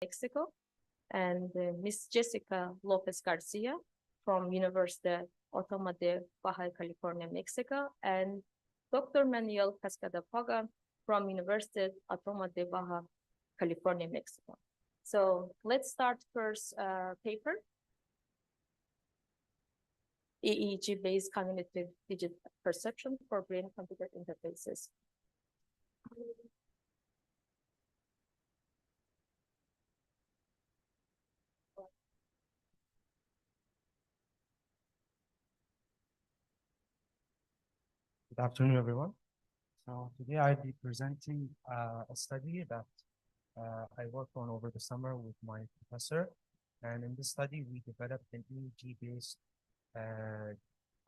Mexico, and Miss Jessica Lopez Garcia from Universidad Autónoma de Baja California, Mexico, and Dr. Manuel Cascada Paga from Universidad Autónoma de Baja California, Mexico. So let's start first paper, EEG-based cognitive digital perception for brain-computer interfaces. Good afternoon, everyone. So today I'll be presenting a study that I worked on over the summer with my professor. And in this study, we developed an EEG-based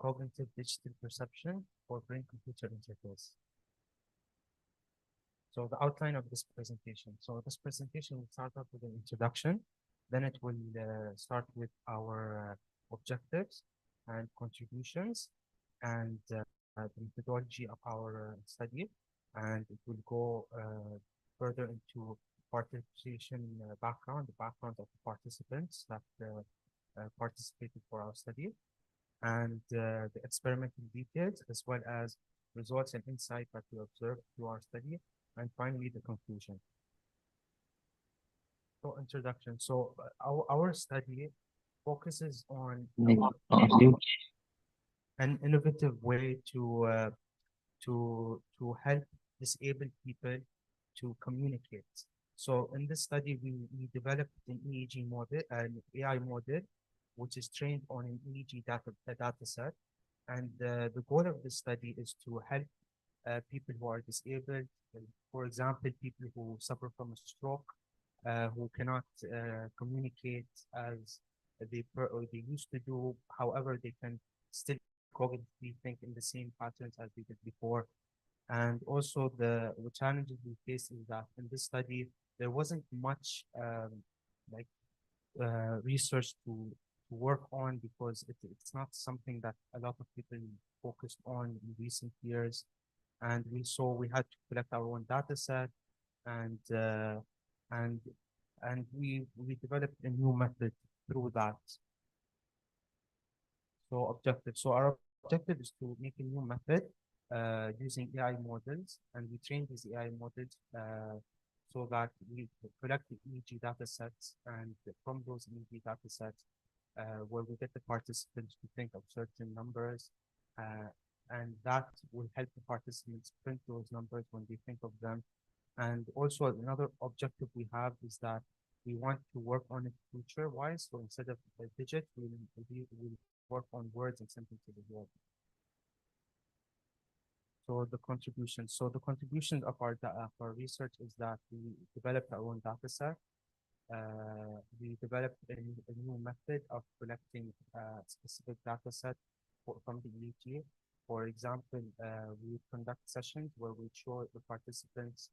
cognitive digital perception for brain-computer interface. So the outline of this presentation. So this presentation will start off with an introduction. Then it will start with our objectives and contributions and the methodology of our study. And it will go further into participation background, the background of the participants that participated for our study, and the experimental details, as well as results and insight that we observed through our study, and finally the conclusion. So introduction. So our study focuses on an innovative way to help disabled people to communicate. So in this study, we developed an EEG model, an AI model, which is trained on an EEG data set. And the goal of this study is to help people who are disabled, for example, people who suffer from a stroke, who cannot communicate as they used to do. However, they can still cognitively think in the same patterns as they did before. And also the challenges we face is that in this study, there wasn't much research to work on, because it's not something that a lot of people focused on in recent years. And we had to collect our own data set, and we developed a new method through that. So objective. So our objective is to make a new method using AI models, and we train these AI models so that we collect the EEG data sets, and from those EEG data sets, where we get the participants to think of certain numbers, and that will help the participants print those numbers when they think of them. And also another objective we have is that we want to work on it future-wise. So instead of digits, we'll work on words and sentences as well. So the contributions. So the contributions of our research is that we developed our own data set. We developed a new method of collecting specific data set from the EEG. For example, we conduct sessions where we show the participants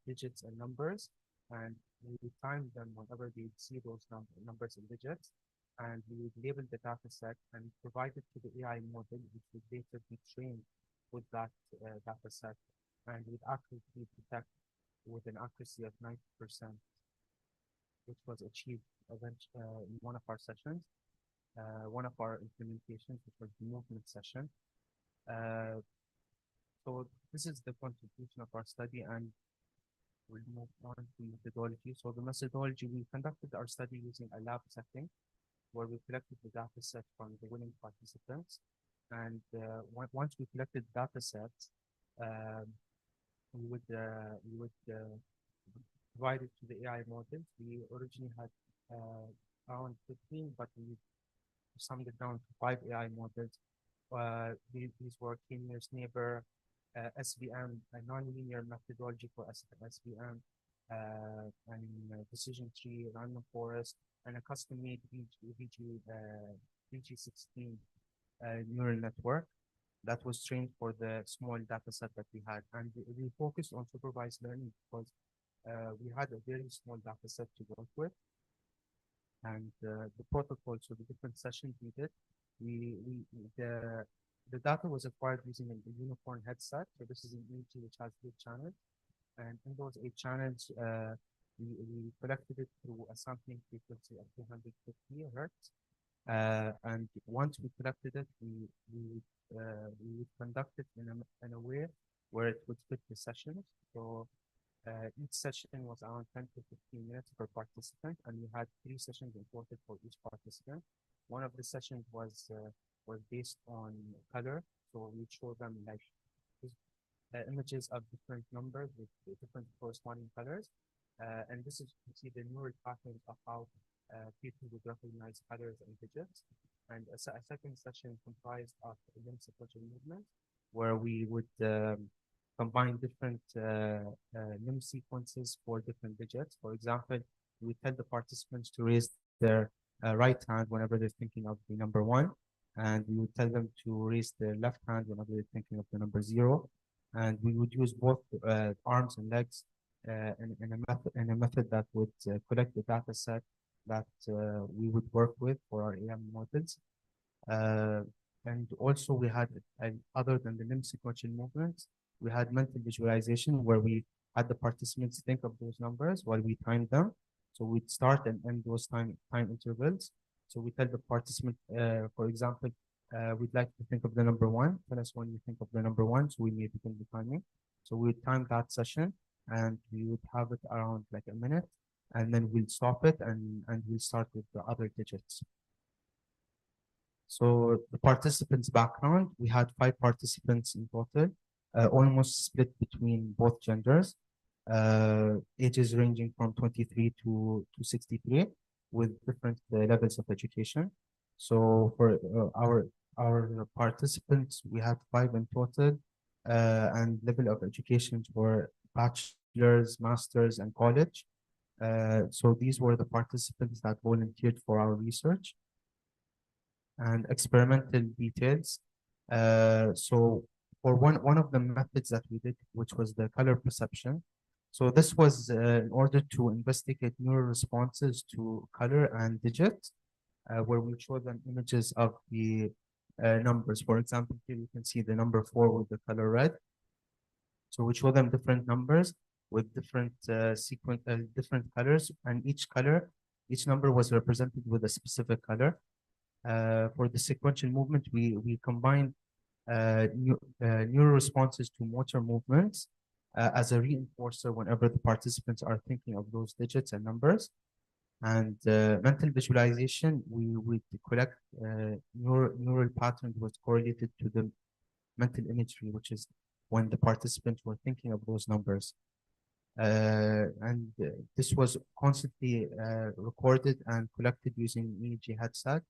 digits and numbers, and we time them whenever they see those numbers and digits, and we would label the data set and provide it to the AI model, which would later be trained with that data set, and would accurately detect with an accuracy of 90%, which was achieved in one of our sessions, one of our implementations, which was the movement session. So this is the contribution of our study, and we'll move on to methodology. So the methodology, we conducted our study using a lab setting, where we collected the data set from the willing participants. And once we collected data sets, we would provide it to the AI models. We originally had around 15, but we summed it down to 5 AI models. These were K-nearest neighbor, SVM, a nonlinear methodology for SVM, and decision tree, random forest, and a custom-made VG16 neural network that was trained for the small data set that we had. And we focused on supervised learning because we had a very small data set to work with. And the protocol, so the different sessions we did, the data was acquired using a uniform headset. So this is an EEG which has 8 channels. And in those 8 channels, we collected it through a sampling frequency of 250 hertz. And once we collected it, we would conduct it in a way where it would fit the sessions. So each session was around 10 to 15 minutes per participant, and we had 3 sessions imported for each participant. One of the sessions was based on color, so we showed them like images of different numbers with different corresponding colors. And this is to see the neural patterns of how people would recognize colors and digits. And a second session comprised of limb sequential movement, where we would combine different limb sequences for different digits. For example, we tell the participants to raise their right hand whenever they're thinking of the number 1, and we would tell them to raise their left hand whenever they're thinking of the number 0. And we would use both arms and legs in a method that would collect the data set that we would work with for our AM models. And also we had, other than the limb sequential movements, we had mental visualization where we had the participants think of those numbers while we timed them. So we'd start and end those time intervals. So we tell the participant, for example, we'd like to think of the number 1. Tell us when you think of the number 1, so we may begin the timing. So we would time that session, and we would have it around like a minute, and then we'll stop it and we'll start with the other digits. So the participants' background, we had 5 participants in total, almost split between both genders, ages ranging from 23 to 63, with different levels of education. So for our participants, we had 5 in total, and level of education were bachelor's, master's, and college. So these were the participants that volunteered for our research. And experimental details. So for one of the methods that we did, which was the color perception. So this was in order to investigate neural responses to color and digits, where we show them images of the numbers. For example, here you can see the number 4 with the color red. So we show them different numbers with different different colors, and each number was represented with a specific color. For the sequential movement, we combined neural responses to motor movements as a reinforcer whenever the participants are thinking of those digits and numbers. And mental visualization, we would collect neural patterns was correlated to the mental imagery, which is when the participants were thinking of those numbers. And this was constantly recorded and collected using EEG headset.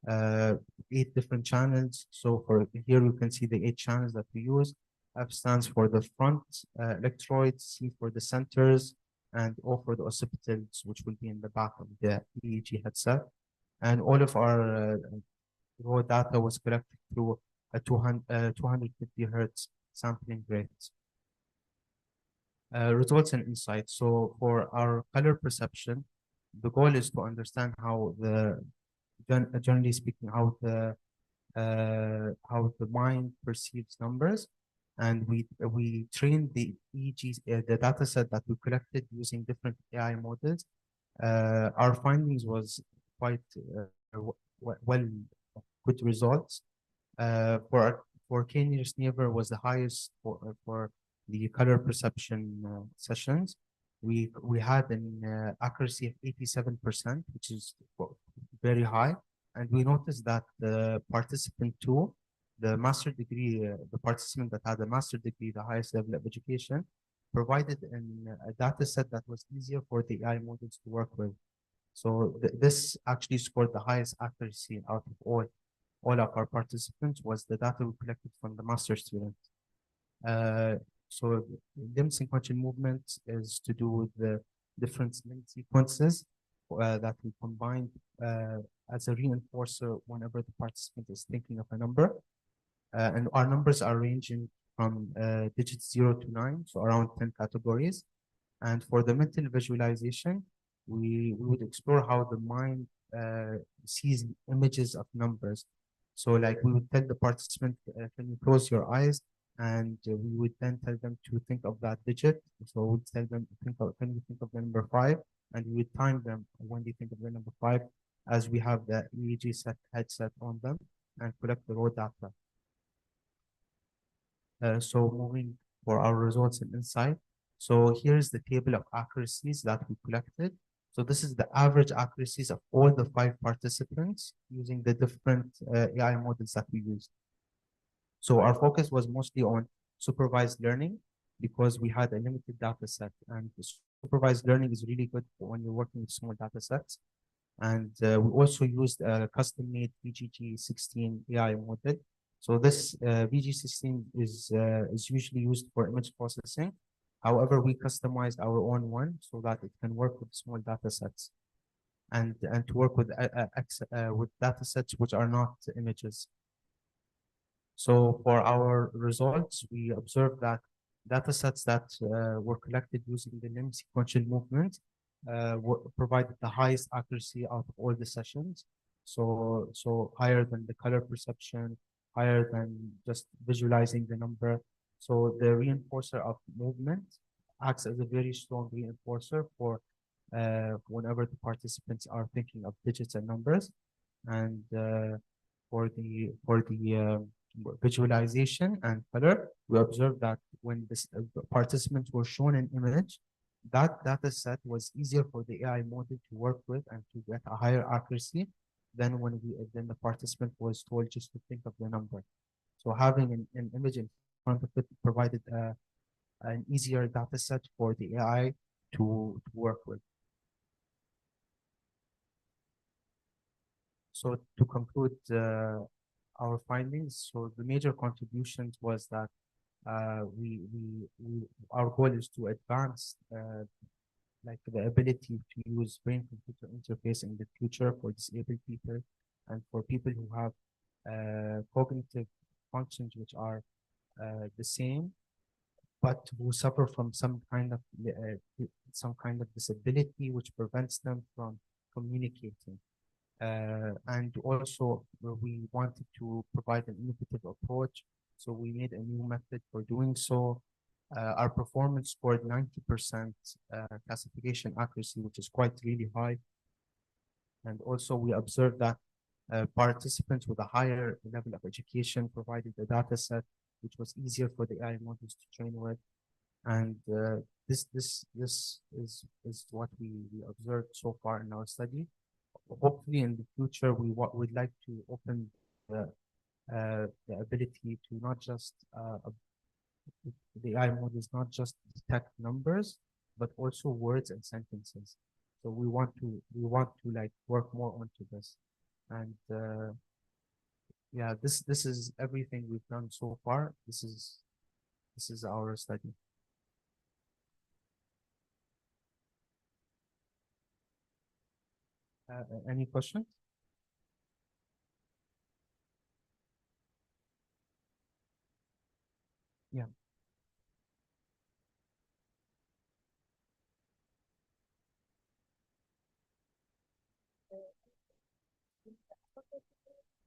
8 different channels. So for here you can see the 8 channels that we use. F stands for the front electrodes, C for the centers, and O for the occipitals, which will be in the back of the EEG headset. And all of our raw data was collected through a 250 hertz sampling rate. Results and insights. So for our color perception, the goal is to understand how generally speaking, how the mind perceives numbers, and we train the EEG, the data set that we collected using different AI models. Our findings was quite good results. For K-near was the highest for the color perception sessions. We had an accuracy of 87%, which is very high. And we noticed that the participant 2, the master degree, the participant that had a master degree, the highest level of education, provided a data set that was easier for the AI models to work with. So this actually scored the highest accuracy out of all of our participants, was the data we collected from the master student. So limb sequential movement is to do with the different limb sequences that we combined as a reinforcer whenever the participant is thinking of a number. And our numbers are ranging from digits 0 to 9, so around 10 categories. And for the mental visualization, we would explore how the mind sees images of numbers. So like we would tell the participant, can you close your eyes and we would then tell them to think of that digit. So we'd tell them, can you think of the number 5? And we would time them when they think of the number 5, as we have the EEG headset on them and collect the raw data. So moving for our results and insight. So here's the table of accuracies that we collected. So this is the average accuracies of all the 5 participants using the different AI models that we used. So our focus was mostly on supervised learning because we had a limited data set, and supervised learning is really good for when you're working with small data sets. And we also used a custom-made VGG16 AI model. So this VG16 is usually used for image processing. However, we customized our own one so that it can work with small data sets and to work with data sets which are not images. So for our results, we observed that data sets that were collected using the limb sequential movement provided the highest accuracy out of all the sessions. So higher than the color perception, higher than just visualizing the number. So the reinforcer of movement acts as a very strong reinforcer for whenever the participants are thinking of digits and numbers. And for the visualization and color, we observed that when the participants were shown an image, that data set was easier for the AI model to work with and to get a higher accuracy than when the participant was told just to think of the number. So having an image in front of it provided an easier data set for the AI to work with. So to conclude our findings, so the major contributions was that our goal is to advance like the ability to use brain-computer interface in the future for disabled people and for people who have cognitive functions which are the same, but who suffer from some kind of disability which prevents them from communicating. And also we wanted to provide an innovative approach. So we made a new method for doing so. Our performance scored 90% classification accuracy, which is quite really high. And also we observed that participants with a higher level of education provided a data set which was easier for the AI models to train with. And this is what we observed so far in our study. Hopefully in the future, we'd like to open the ability to not just the AI models not just detect numbers, but also words and sentences. So we want to like work more onto this. And yeah, this is everything we've done so far. This is our study. Any questions? Yeah.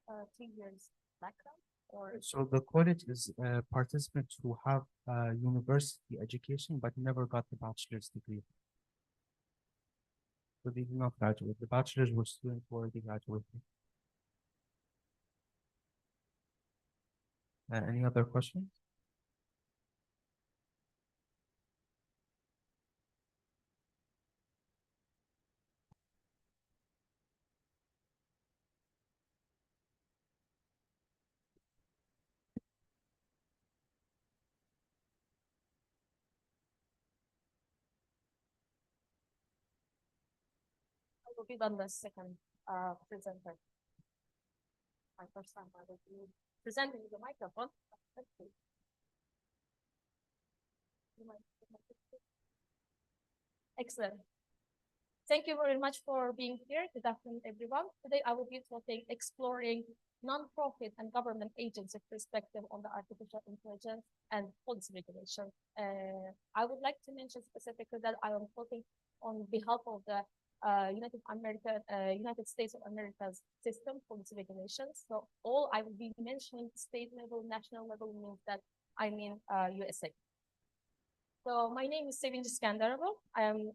uh, 3 years background or So the college is participants who have university education but never got the bachelor's degree. So they did not graduate. The bachelor's were students who already graduated. Any other questions? I will be done the second presenter. My first time I will be presenting with the microphone. Excellent. Thank you very much for being here. Good afternoon, everyone. Today I will be talking exploring non-profit and government agency perspective on the artificial intelligence and policy regulation. I would like to mention specifically that I am talking on behalf of the United States of America's system policy regulations. So all I will be mentioning state level, national level means that I mean USA. So my name is Sevinç Skandarova. I am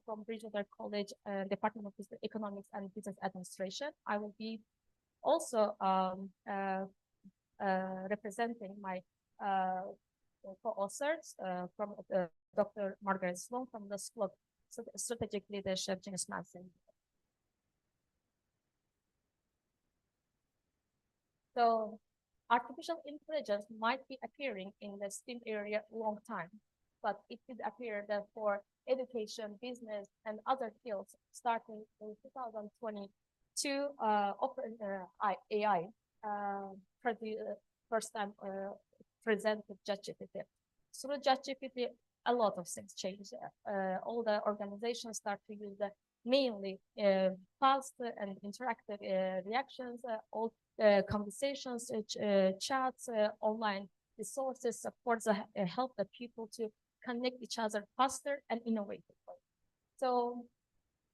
from Bridgewater College, Department of Economics and Business Administration. I will be also representing my co-authors from Dr. Margaret Sloan from the School of Strategic Leadership, James Madison. So artificial intelligence might be appearing in the STEM area a long time, but it did appear that for education, business, and other fields starting in 2022, AI for the first time presented ChatGPT. Through ChatGPT, a lot of things changed. All the organizations start to use the mainly fast and interactive reactions, all conversations, chats, online resources, supports help the people to connect each other faster and innovatively. So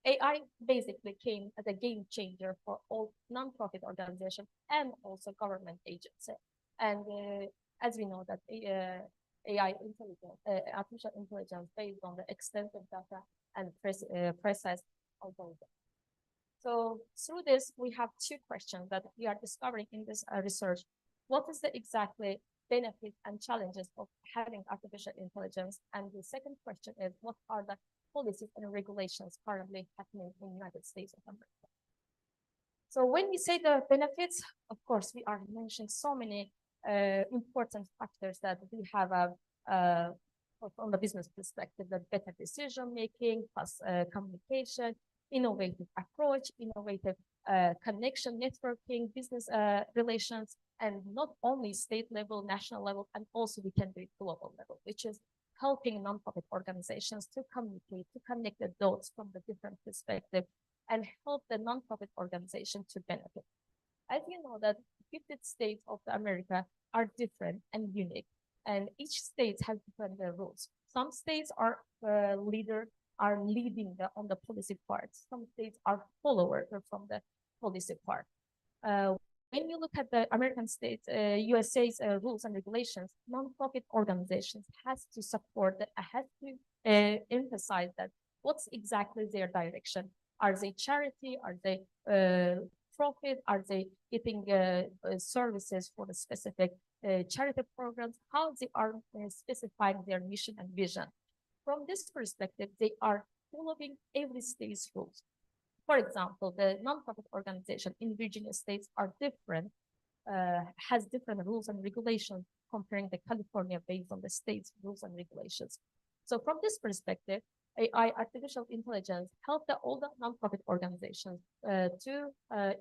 AI basically came as a game changer for all nonprofit organizations and also government agencies. And as we know that AI intelligence, artificial intelligence based on the extensive data and precise algorithm. So through this, we have two questions that we are discovering in this research. What is the exactly benefits and challenges of having artificial intelligence? And the second question is, what are the policies and regulations currently happening in the United States of America? So when we say the benefits, of course, we are mentioning so many important factors that we have from the business perspective, the better decision making, plus communication, innovative approach, innovative connection, networking, business relations, and not only state level, national level, and also we can do it global level, which is helping nonprofit organizations to communicate, to connect the dots from the different perspectives, and help the nonprofit organization to benefit. As you know that 50 states of America are different and unique, and each state has different rules. Some states are leading on the policy part. Some states are followers from the policy part. When you look at the American states, USA's rules and regulations, nonprofit organizations has to support that, has to emphasize that what's exactly their direction. Are they charity? Are they profit? Are they getting services for the specific charity programs? How they are specifying their mission and vision. From this perspective, they are following every state's rules. For example, the nonprofit organization in Virginia states are different, has different rules and regulations comparing the California based on the state's rules and regulations. So from this perspective, AI, artificial intelligence, help all the nonprofit organizations to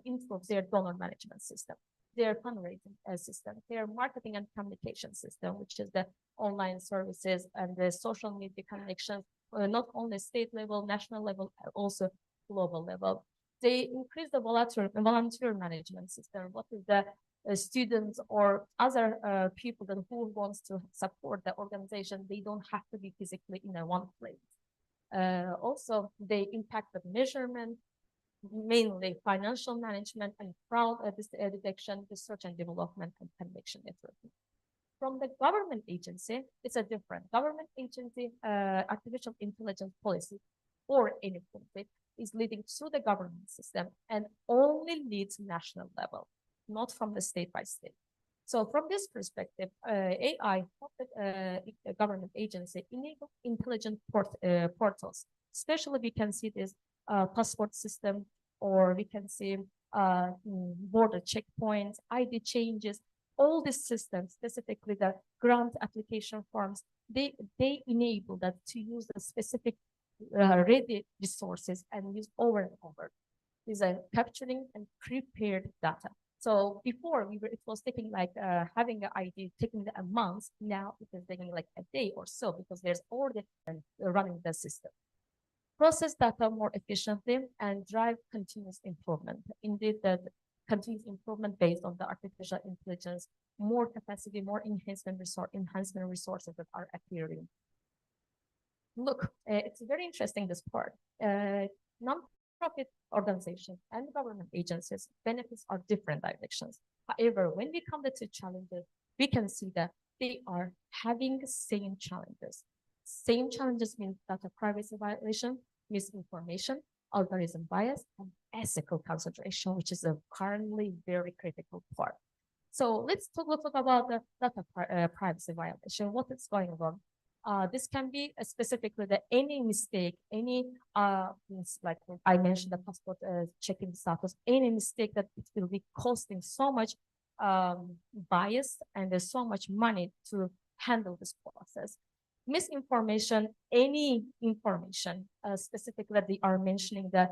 improve their donor management system, their fundraising system, their marketing and communication system, which is the online services and the social media connections, not only state level, national level, also global level. They increase the volunteer management system. What is the students or other people that who wants to support the organization, they don't have to be physically in one place. Also, they impact the measurement, mainly financial management and fraud detection, research and development, and connection networking. From the government agency, it's a different government agency, artificial intelligence policy or any policy is leading through the government system and only leads national level, not from the state by state. So from this perspective, AI, government agency, enable intelligent portals. Especially we can see this passport system, or we can see border checkpoints, ID changes, all these systems, specifically the grant application forms, they enable that to use the specific ready resources and use over and over. These are capturing and prepared data. So before it was taking like having an ID taking a month. Now it is taking like a day or so because there's already running the system. Process data more efficiently and drive continuous improvement. Indeed, the continuous improvement based on the artificial intelligence, more capacity, more enhancement resources that are appearing. Look, it's very interesting, this part. Non-profit organizations and government agencies benefits are different directions. However, when we come to challenges, we can see that they are having the same challenges. Same challenges mean data privacy violation, misinformation, algorithm bias, and ethical consideration, which is a currently very critical part. So let's talk about the data privacy violation. What is going on? This can be specifically that any mistake, any like I mentioned the passport checking status, any mistake that it will be costing so much bias and there's so much money to handle this process. Misinformation, any information, specifically that they are mentioning that,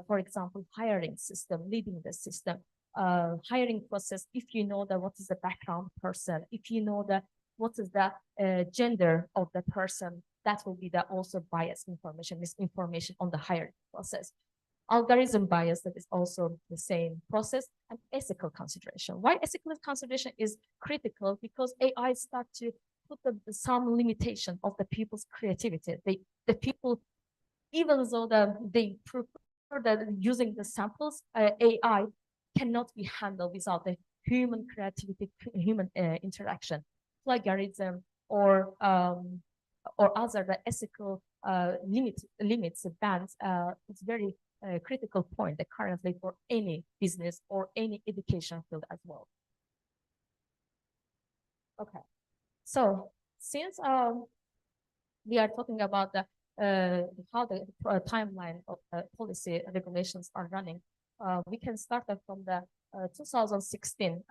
for example, hiring system, leading the system, hiring process, if you know that what is the background person, if you know that what is the gender of the person, that will be the also bias information, misinformation on the hiring process. Algorithm bias, that is also the same process, and ethical consideration. Why ethical consideration is critical? Because AI start to put some limitation of the people's creativity. The people, even though they prefer that using the samples, AI cannot be handled without the human creativity, human interaction, plagiarism, or other the ethical limits, bans. It's very critical point that currently for any business or any education field as well. Okay, so since we are talking about the how the timeline of policy regulations are running, we can start from the 2016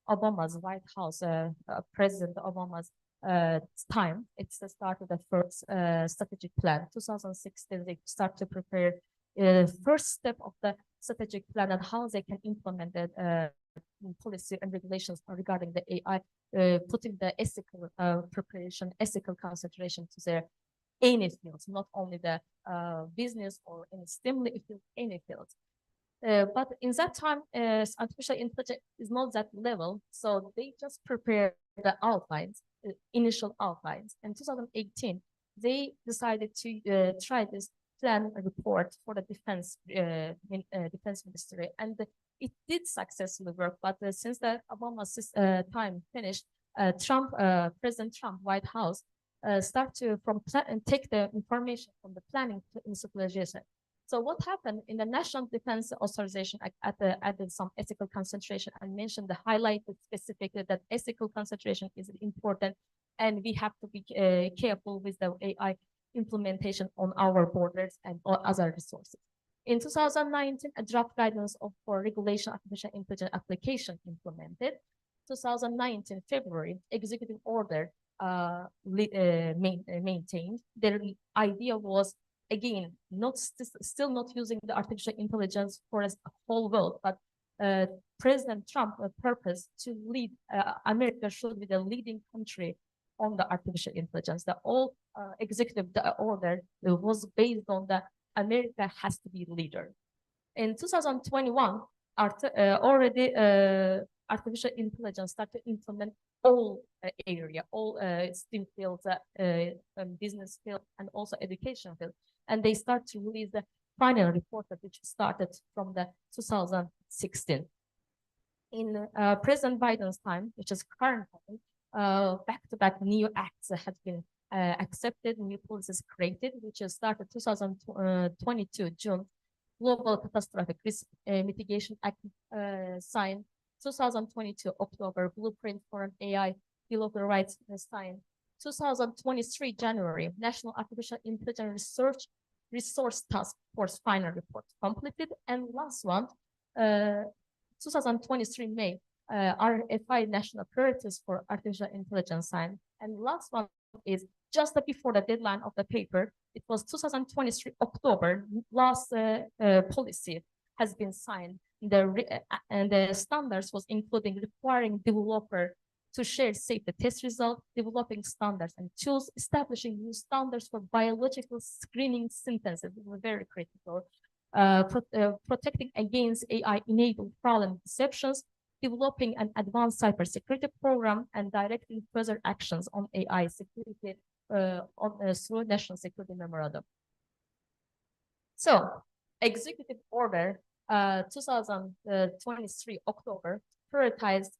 Obama's White House, President Obama's time. It's the start of the first strategic plan. 2016, they start to prepare first step of the strategic plan and how they can implement it, policy and regulations regarding the AI, putting the ethical preparation, ethical consideration to their any fields, not only the business or any STEM field, any field. But in that time, artificial intelligence is not that level, so they just prepare the outlines, initial outlines. In 2018, they decided to try this plan report for the defense ministry, and it did successfully work. But since the Obama's time finished, President Trump, White House, start to take the information from the planning to institutionalization. So what happened in the National Defense Authorization added some ethical concentration and mentioned the highlighted specifically that ethical concentration is important, and we have to be careful with the AI implementation on our borders and other resources. In 2019, a draft guidance for regulation artificial intelligence application implemented. 2019 February, executive order maintained. Their idea was, again, still not using the artificial intelligence for a whole world, but President Trump's purpose to lead, America should be the leading country on the artificial intelligence. The whole executive order was based on that America has to be leader. In 2021, already artificial intelligence started to implement all area, all STEM fields, business field, and also education field. And they start to release the final report which started from the 2016. In President Biden's time, which is current time, back-to-back new acts had been accepted, new policies created, which started 2022 June. Global Catastrophic Risk Mitigation Act signed. 2022 October, Blueprint for an AI Developer Rights signed. 2023 January, National Artificial Intelligence Resource Task Force final report completed. And last one, 2023 May, RFI National Priorities for Artificial Intelligence signed. And last one is just before the deadline of the paper. It was 2023 October, last policy has been signed. And the standards was including requiring developer to share safety test results, developing standards and tools, establishing new standards for biological screening sentences. This was very critical. Protecting against AI-enabled fraud and deceptions, developing an advanced cybersecurity program, and directing further actions on AI security through National Security Memorandum. So, Executive Order 2023 October prioritized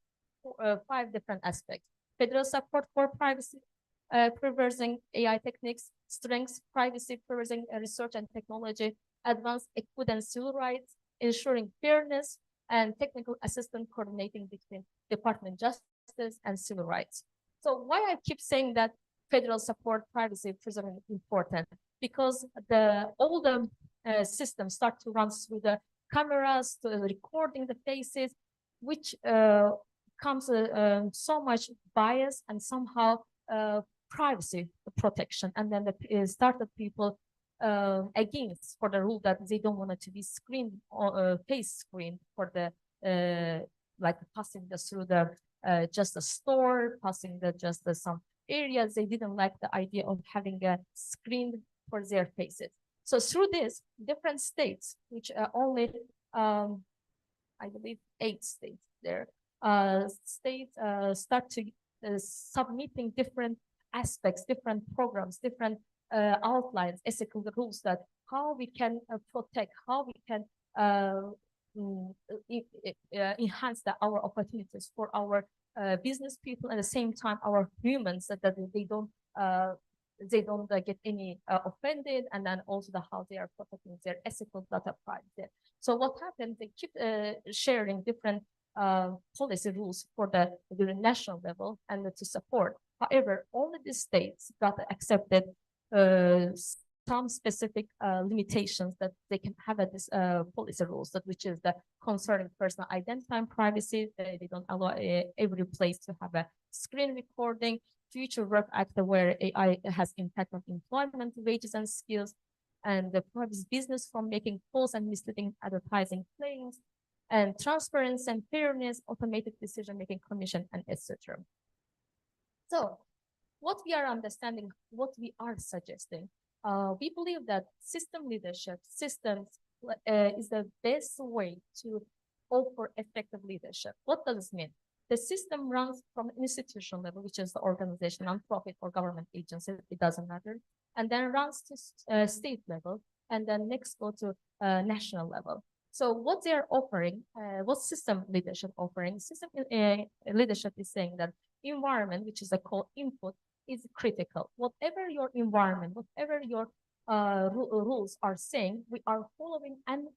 5 different aspects. federal support for privacy, preserving AI techniques, strengths privacy, preserving research and technology, advanced equity and civil rights, ensuring fairness, and technical assistance coordinating between Department of Justice and civil rights. So why I keep saying that federal support privacy preserving important? Because all the systems start to run through the cameras, to recording the faces, which comes so much bias and somehow privacy protection. And then the started people against for the rule that they don't want it to be screened or face screened for the like passing through the just a store, passing just some areas. They didn't like the idea of having a screen for their faces. So through this, different states, which only I believe 8 states there, states start to submitting different aspects, different programs, different outlines, ethical rules that how we can protect, how we can enhance our opportunities for our business people, at the same time our humans, that they don't get any offended, and then also how they are protecting their ethical data privacy. So what happened, they keep sharing different policy rules for the national level and to support. However, only the states got accepted some specific limitations that they can have at this policy rules, that which is the concerning personal identity and privacy. They don't allow every place to have a screen recording. Future Work Act, where AI has impact on employment, wages, and skills, and the prohibits business from making false and misleading advertising claims, and transparency and fairness, automated decision-making commission, and etc. So what we are understanding, what we are suggesting, we believe that system leadership, systems is the best way to offer effective leadership. What does this mean? The system runs from institutional level, which is the organization, nonprofit or government agency, it doesn't matter, and then runs to state level, and then next go to national level. So what they are offering, what system leadership offering? System leadership is saying that environment, which is a called input, is critical. Whatever your environment, whatever your rules are saying, we are following and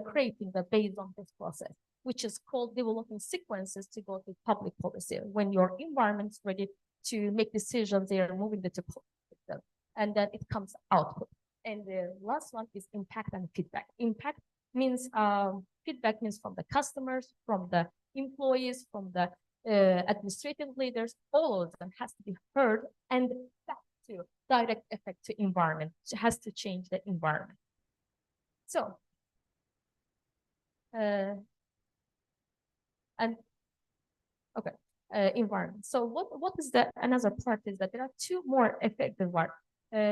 creating the based on this process, which is called developing sequences to go to public policy. When your environment is ready to make decisions, they are moving it to public, and then it comes output. And the last one is impact and feedback. Impact means feedback means from the customers, from the employees, from the administrative leaders. All of them has to be heard, and back to direct effect to environment. It has to change the environment. So environment. So what is the another part is that there are two more effective ones.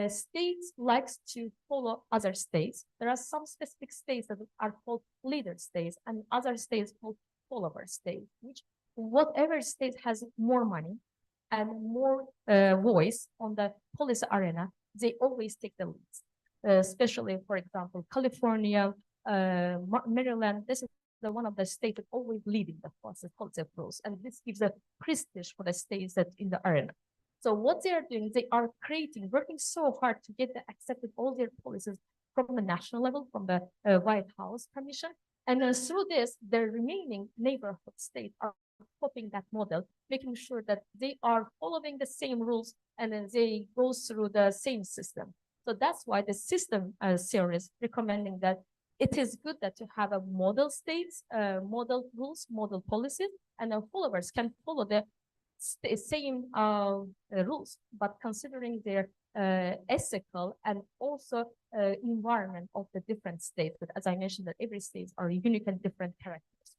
States likes to follow other states. There are some specific states that are called leader states, and other states called follower states, which whatever state has more money and more voice on the policy arena, they always take the lead. Especially, for example, California, Maryland, this is one of the states that always leading the process policy rules, and this gives a prestige for the states that in the arena. So what they are doing, they are working so hard to get accepted all their policies from the national level, from the White House Commission, and then through this, the remaining neighborhood states are copying that model, making sure that they are following the same rules, and then they go through the same system. So that's why the system series recommending that it is good that to have a model states, model rules, model policies, and then followers can follow the same rules, but considering their ethical and also environment of the different states. But as I mentioned, that every state are unique and different characters.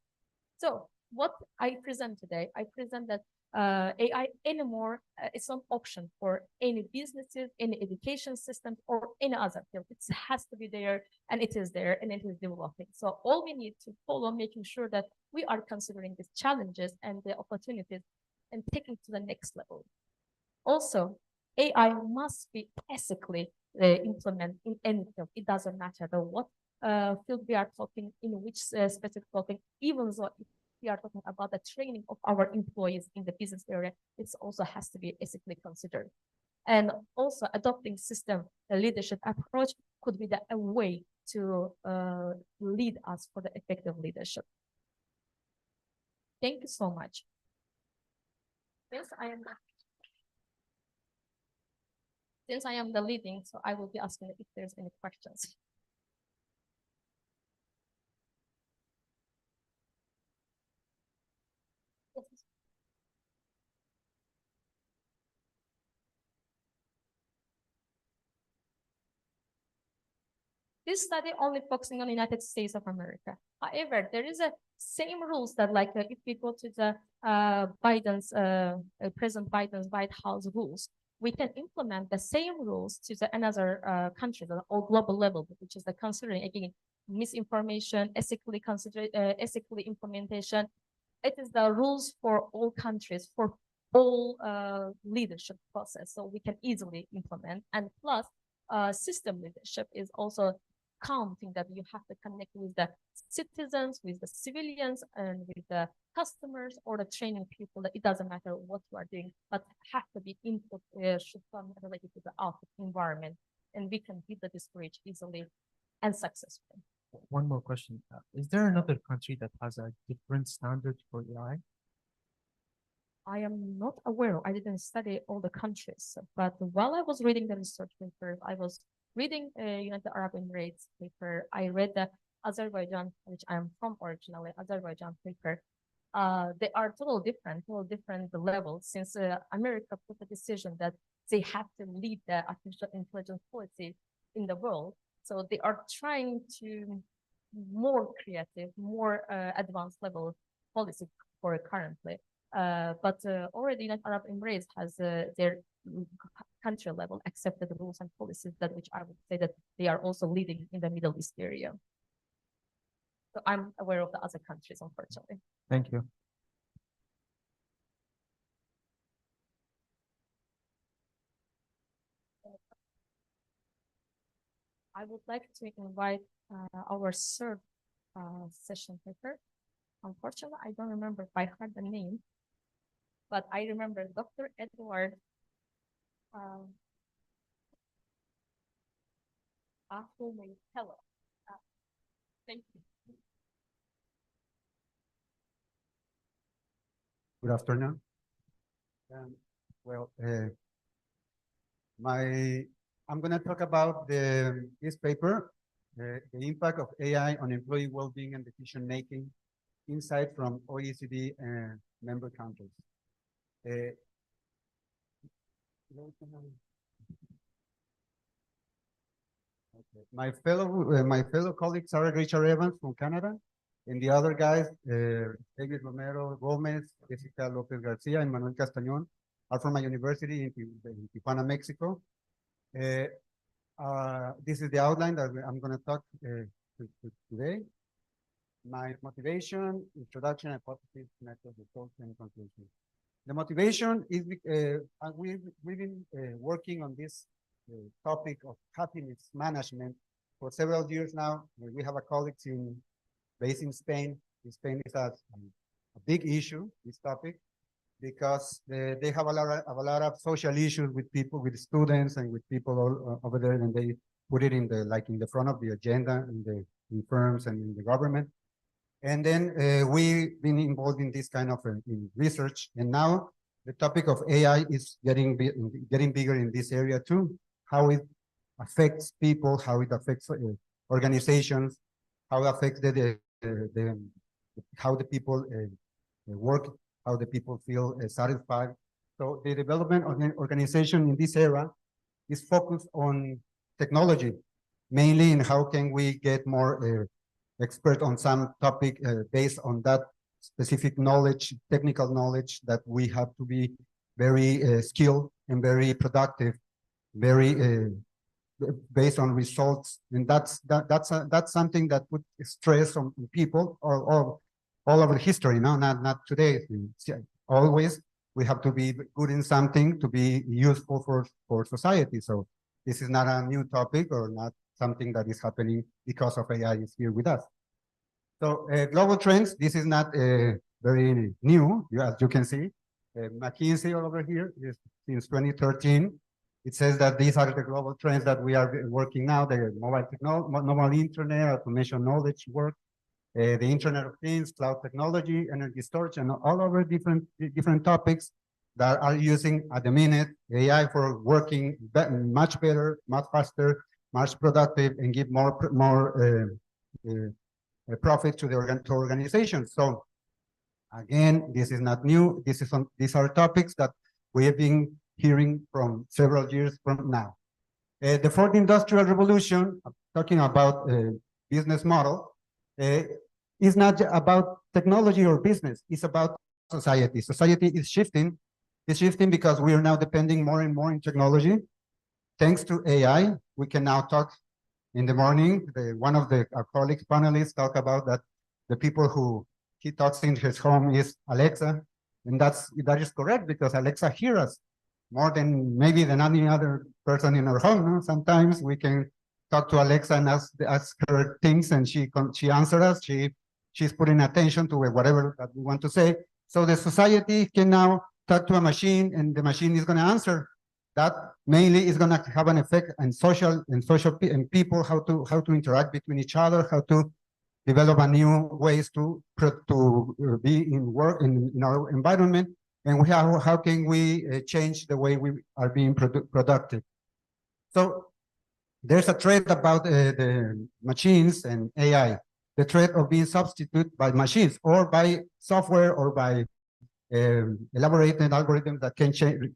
So what I present today, I present that AI anymore, it's not option for any businesses, any education systems, or any other field. It has to be there, and it is there, and it is developing. So all we need to follow, making sure that we are considering these challenges and the opportunities and taking to the next level. Also, AI must be ethically implemented in any field. It doesn't matter what field we are talking, in which specific topic, even though we are talking about the training of our employees in the business area, it also has to be ethically considered. And also adopting system leadership approach could be a way to lead us for the effective leadership. Thank you so much. Since I am the leading, so I will be asking if there's any questions. This study only focusing on the United States of America. However, there is a same rules that like if we go to the President Biden's White House rules, we can implement the same rules to the another country, the all global level, which is the considering again misinformation, ethically implementation. It is the rules for all countries, for all leadership process, so we can easily implement. And plus, system leadership is also counting that you have to connect with the citizens, with the civilians, and with the customers or the training people. That it doesn't matter what you are doing, but have to be input should come related to the output environment, and we can build this bridge easily and successfully. One more question. Is there another country that has a different standard for AI? I am not aware. I didn't study all the countries, but while I was reading the research paper, I was reading United Arab Emirates paper. I read the Azerbaijan, which I am from originally, Azerbaijan paper. They are total different levels, since America put the decision that they have to lead the artificial intelligence policy in the world. So they are trying to more creative, more advanced level policy for currently. But already United Arab Emirates has their country level accepted rules and policies that which I would say that they are also leading in the Middle East area. So I'm aware of the other countries, unfortunately. Thank you. I would like to invite our third session paper. Unfortunately, I don't remember by heart the name, but I remember Dr. Edward Fellow. Thank you. Good afternoon. I'm going to talk about this paper, the impact of AI on employee well-being and decision-making, insight from OECD and member countries. My fellow colleagues are Richard Evans from Canada, and the other guys, David Romero Gomez, Jessica Lopez Garcia, and Manuel Castañón, are from my university in Tijuana, Mexico. This is the outline that I'm going to talk today. My motivation, introduction, hypothesis, method, results, and conclusion. The motivation is we've been working on this topic of happiness management for several years now. We have a colleague based in Spain. In Spain is a big issue, this topic, because they have a lot of social issues with people, with students, and with people all over there, and they put it in the front of the agenda in firms and in the government. And then we've been involved in this kind of in research, and now the topic of AI is getting bigger in this area too. How it affects people, how it affects organizations, how it affects how the people work, how the people feel satisfied. So the development of an organization in this era is focused on technology, mainly in how can we get more expert on some topic based on that specific knowledge, technical knowledge, that we have to be very skilled and very productive, very based on results. And that's something that put stress on people all over history, no, not today. Always we have to be good in something to be useful for society. So this is not a new topic or not something that is happening because of AI is here with us. So global trends, this is not very new, as you can see. McKinsey all over here is since 2013. It says that these are the global trends that we are working now: the mobile technology, mobile internet, automation, knowledge work, the Internet of Things, cloud technology, energy storage, and all over different topics that are using at the minute AI for working much better, much faster, much productive, and give more profit to the to organizations. So again, this is not new. These are topics that we have been hearing from several years from now. The fourth industrial revolution, talking about business model, is not about technology or business. It's about society. Society is shifting. It's shifting because we are now depending more and more on technology. Thanks to AI, we can now talk in the morning. One of our colleagues, panelists, talk about that the people who he talks in his home is Alexa, and that is correct, because Alexa hears us more than maybe than any other person in our home. No? Sometimes we can talk to Alexa and ask her things, and she answers us. She's putting attention to whatever that we want to say. So the society can now talk to a machine, and the machine is going to answer. That mainly is going to have an effect on and people, how to interact between each other, how to develop a new ways to be in work in our environment, and how can we change the way we are being productive. So there's a threat about the machines and AI, the threat of being substituted by machines or by software or by elaborated algorithms that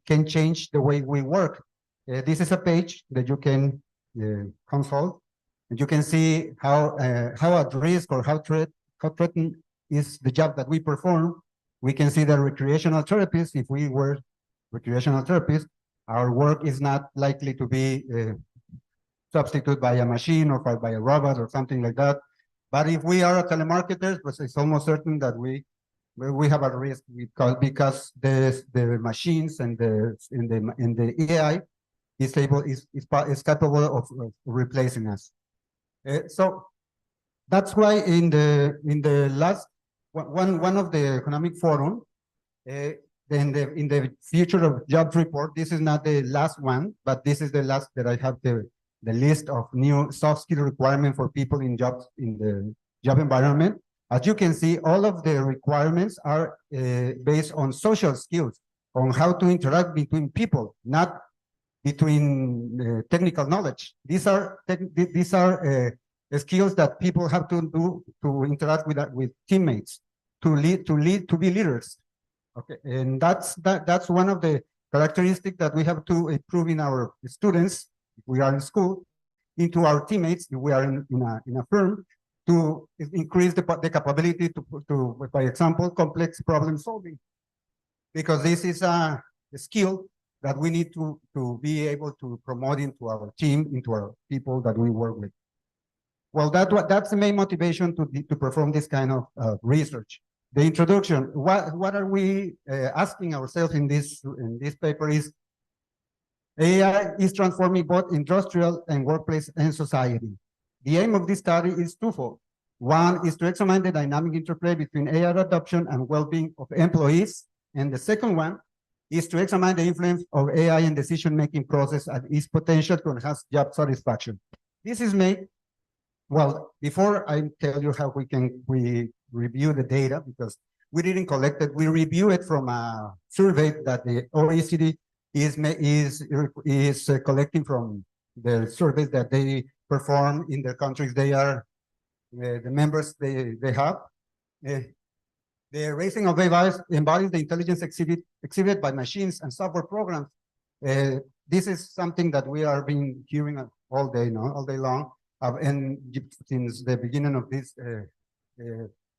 can change the way we work. This is a page that you can consult, and you can see how at risk or how threatened is the job that we perform. We can see that recreational therapists, if we were recreational therapists, our work is not likely to be substituted by a machine or by a robot or something like that. But if we are telemarketers, it's almost certain that we have a risk because the machines and the AI is capable of replacing us. So that's why in the last one of the economic forum, in the future of jobs report, this is not the last one, but this is the last that I have the list of new soft skill requirements for people in jobs in the job environment. As you can see, all of the requirements are based on social skills, on how to interact between people, not between technical knowledge. These are skills that people have to do to interact with teammates, to be leaders. Okay, and that's one of the characteristics that we have to improve in our students. If we are in school, into our teammates, if we are in a firm, to increase the capability to, by example, complex problem solving, because this is a skill that we need to be able to promote into our team, into our people that we work with. Well, that's the main motivation to perform this kind of research. The introduction. What are we asking ourselves in this paper is AI is transforming both industrial and workplace and society. The aim of this study is twofold. One is to examine the dynamic interplay between AI adoption and well-being of employees, and the second one is to examine the influence of AI in decision-making process and its potential to enhance job satisfaction. This is made, well, before I tell you how we review the data, because we didn't collect it, we review it from a survey that the OECD is collecting from the surveys that they perform in the countries they are, the members they have. The raising of AI embodies the intelligence exhibited by machines and software programs. This is something that we are being hearing all day long, and since the beginning of this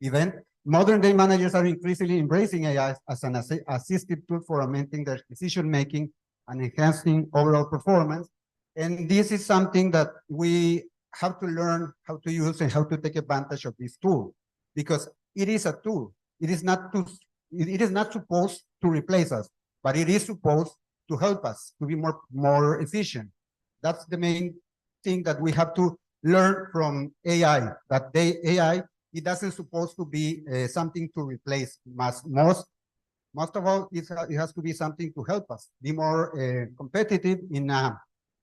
event. Modern day managers are increasingly embracing AI as an assistive tool for augmenting their decision making and enhancing overall performance. And this is something that we have to learn how to use and how to take advantage of this tool, because it is a tool. It is not supposed to replace us, but it is supposed to help us to be more efficient. That's the main thing that we have to learn from AI, that AI it doesn't supposed to be something to replace. Most of all, it has to be something to help us be more competitive in a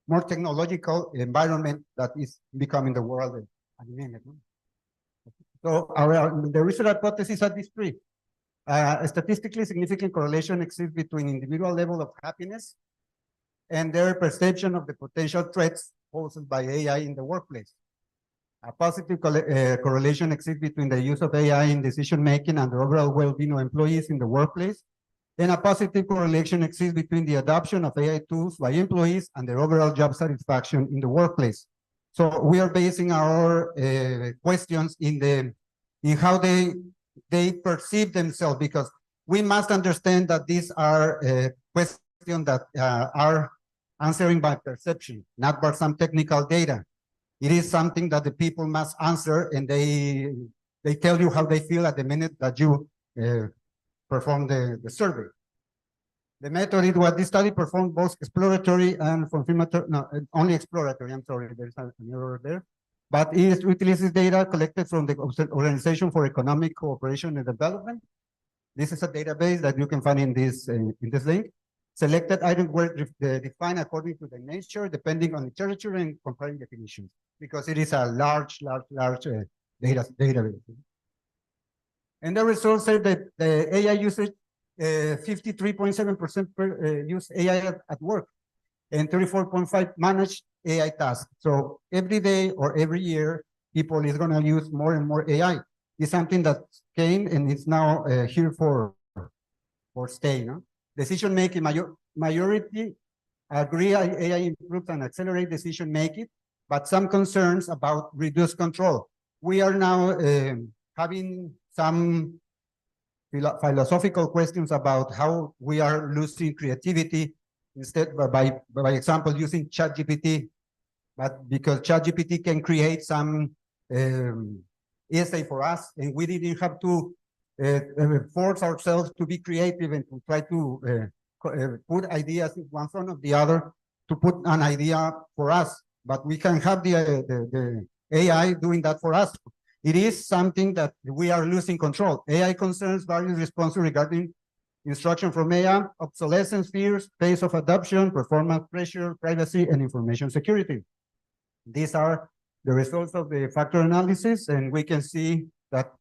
more technological environment that is becoming the world at the minute. So the research hypothesis are these three. A statistically significant correlation exists between individual level of happiness and their perception of the potential threats posed by AI in the workplace. A positive correlation exists between the use of AI in decision-making and the overall well-being of employees in the workplace. And a positive correlation exists between the adoption of AI tools by employees and their overall job satisfaction in the workplace. So we are basing our questions in how they perceive themselves, because we must understand that these are questions that are answering by perception, not by some technical data. It is something that the people must answer, and they tell you how they feel at the minute that you perform the survey. The method is what this study performed both exploratory and confirmatory, no, only exploratory, I'm sorry, there's an error there. But it utilizes data collected from the Organization for Economic Cooperation and Development. This is a database that you can find in this link. Selected items were defined according to the nature, depending on the literature and comparing definitions, because it is a large database. And the results say that the AI usage, 53.7% use AI at work, and 34.5% manage AI tasks. So every day or every year, people is going to use more and more AI. It's something that came and it's now here for staying. No? Decision-making, majority agree AI improves and accelerate decision-making, but some concerns about reduced control. We are now having some philosophical questions about how we are losing creativity instead by example, using ChatGPT, but because ChatGPT can create some essay for us, and we didn't have to force ourselves to be creative and to try to put ideas in one front of the other to put an idea for us, but we can have the AI doing that for us. It is something that we are losing control. AI concerns various responses regarding instruction from AI, obsolescence fears, pace of adoption, performance pressure, privacy, and information security. These are the results of the factor analysis, and we can see that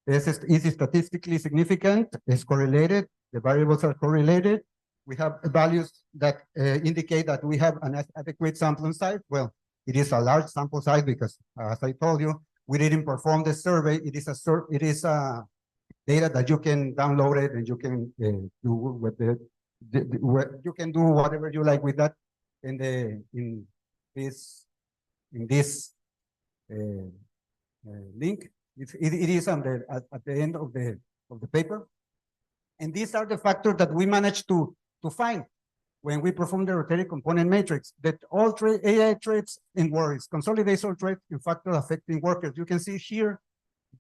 this is statistically significant, it's correlated, the variables are correlated. We have values that indicate that we have an adequate sampling size. Well, it is a large sample size because, as I told you, we didn't perform the survey. It is a data that you can download it and you can do with you can do whatever you like with that in this link. It is on at the end of the paper, and these are the factors that we managed to find when we perform the rotating component matrix, that all AI traits and worries consolidate all traits and factors affecting workers. You can see here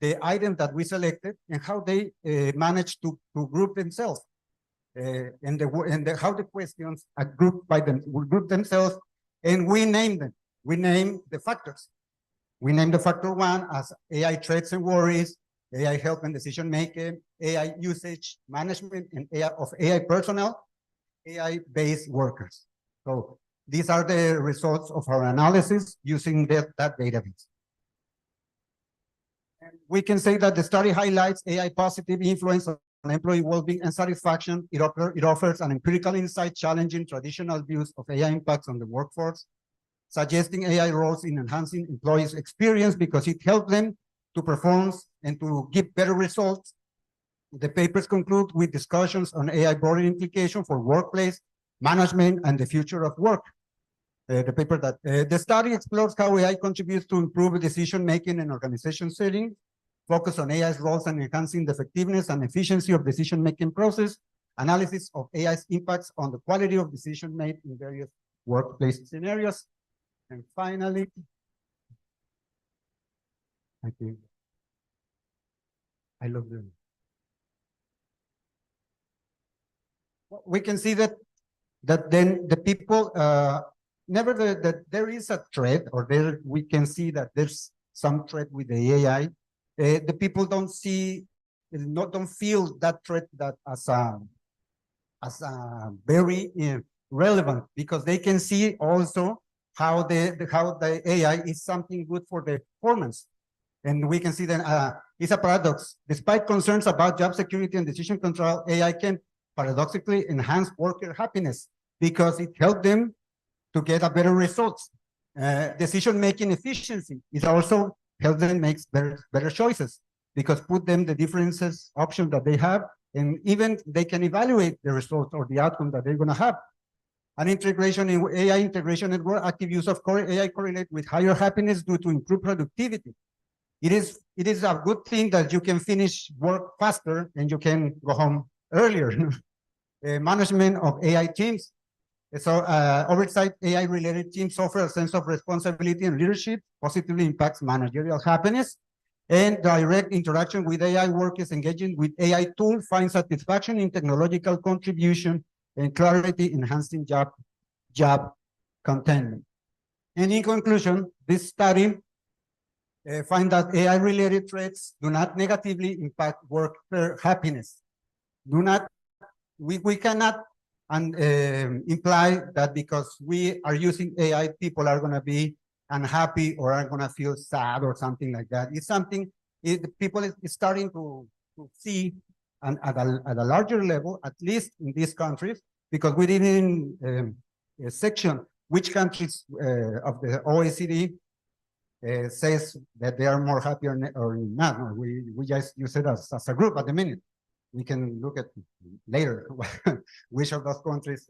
the item that we selected and how they managed to group themselves, and how the questions are grouped by them, group themselves, and we name them. We name the factors. We name the factor 1 as AI traits and worries, AI help and decision making, AI usage management, and AI personnel, AI-based workers. So these are the results of our analysis using that database. And we can say that the study highlights AI positive influence on employee well-being and satisfaction. It offers an empirical insight challenging traditional views of AI impacts on the workforce, suggesting AI roles in enhancing employees' experience because it helps them to perform and to give better results. The papers conclude with discussions on AI broader implications for workplace management and the future of work. The study explores how AI contributes to improve decision-making in organization settings, focus on AI's roles and enhancing the effectiveness and efficiency of decision-making process, analysis of AI's impacts on the quality of decision made in various workplace scenarios. And finally, I think I love them. We can see that then the people that there is a threat, or we can see that there's some threat with the AI, the people don't see, don't feel that threat that as very relevant, because they can see also how the AI is something good for the performance. And we can see that it's a paradox. Despite concerns about job security and decision control, AI can paradoxically enhance worker happiness because it helped them to get a better results. Decision-making efficiency is also help them make better choices because put them the differences options that they have, and even they can evaluate the results or the outcome that they're going to have. An integration in AI integration network, active use of core AI correlate with higher happiness due to improved productivity. It is a good thing that you can finish work faster and you can go home earlier. Management of AI teams. So oversight AI-related teams offer a sense of responsibility and leadership, positively impacts managerial happiness, and direct interaction with AI workers engaging with AI tools find satisfaction in technological contribution and clarity enhancing job containment. And in conclusion, this study find that AI-related threats do not negatively impact worker happiness. We cannot imply that because we are using AI, people are going to be unhappy or are going to feel sad or something like that. It's something people is starting to see at a larger level, at least in these countries, because we didn't section which countries of the OECD says that they are more happy or not. No, we just use it as a group at the minute. We can look at later which of those countries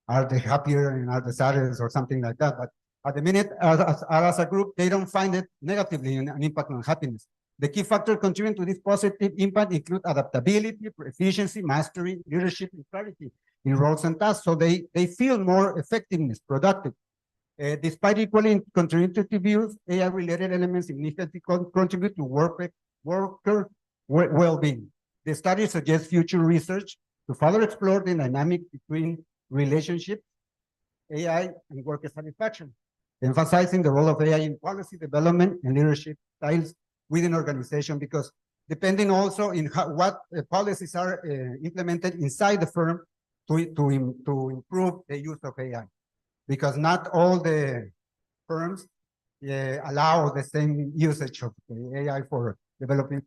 are the happier and are the saddest or something like that. But at the minute, as a group, they don't find it negatively an impact on happiness. The key factors contributing to this positive impact include adaptability, efficiency, mastery, leadership, and clarity in roles and tasks. So they feel more effectiveness, productive. Despite equally contributive views, AI-related elements significantly contribute to worker well-being. The study suggests future research to further explore the dynamic between relationship, AI, and worker satisfaction, emphasizing the role of AI in policy development and leadership styles within organization, because depending also in what policies are implemented inside the firm to improve the use of AI, because not all the firms allow the same usage of AI for developing.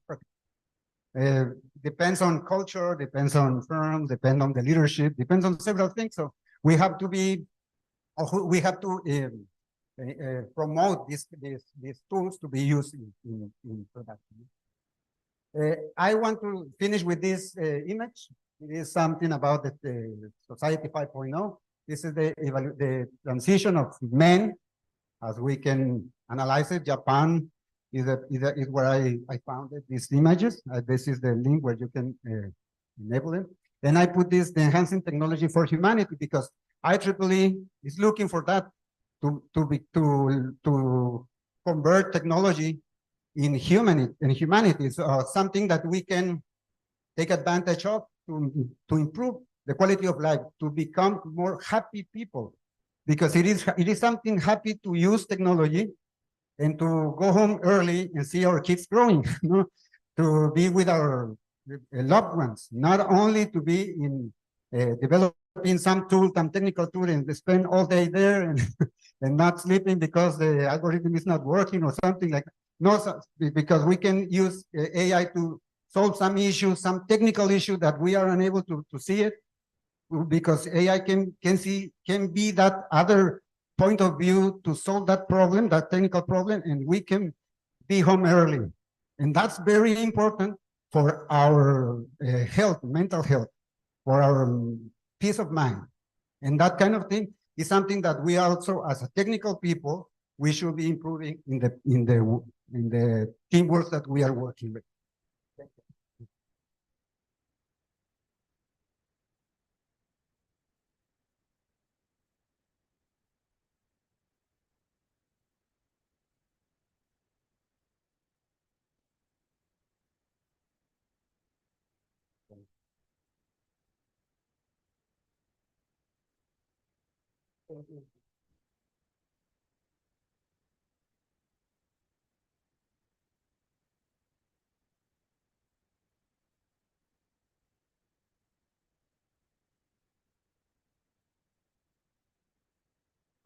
Depends on culture, depends on firm, depends on the leadership, depends on several things. So we have to promote these tools to be used in production. I want to finish with this image. It is something about the Society 5.0. This is the transition of men, as we can analyze it. Japan is where I found it, these images. This is the link where you can enable them. Then I put this, the enhancing technology for humanity, because IEEE is looking for that to convert technology in humanity. So something that we can take advantage of to improve the quality of life, to become more happy people, because it is something happy to use technology and to go home early and see our kids growing, you know, to be with our loved ones, not only to be in developing some tool, some technical tool, and spend all day there and and not sleeping because the algorithm is not working or something like that. No, because we can use AI to solve some issues, some technical issue that we are unable to see it, because AI can be that other point of view to solve that problem, that technical problem, and we can be home early. And that's very important for our health, mental health, for our peace of mind. And that kind of thing is something that we also, as a technical people, we should be improving in the teamwork that we are working with.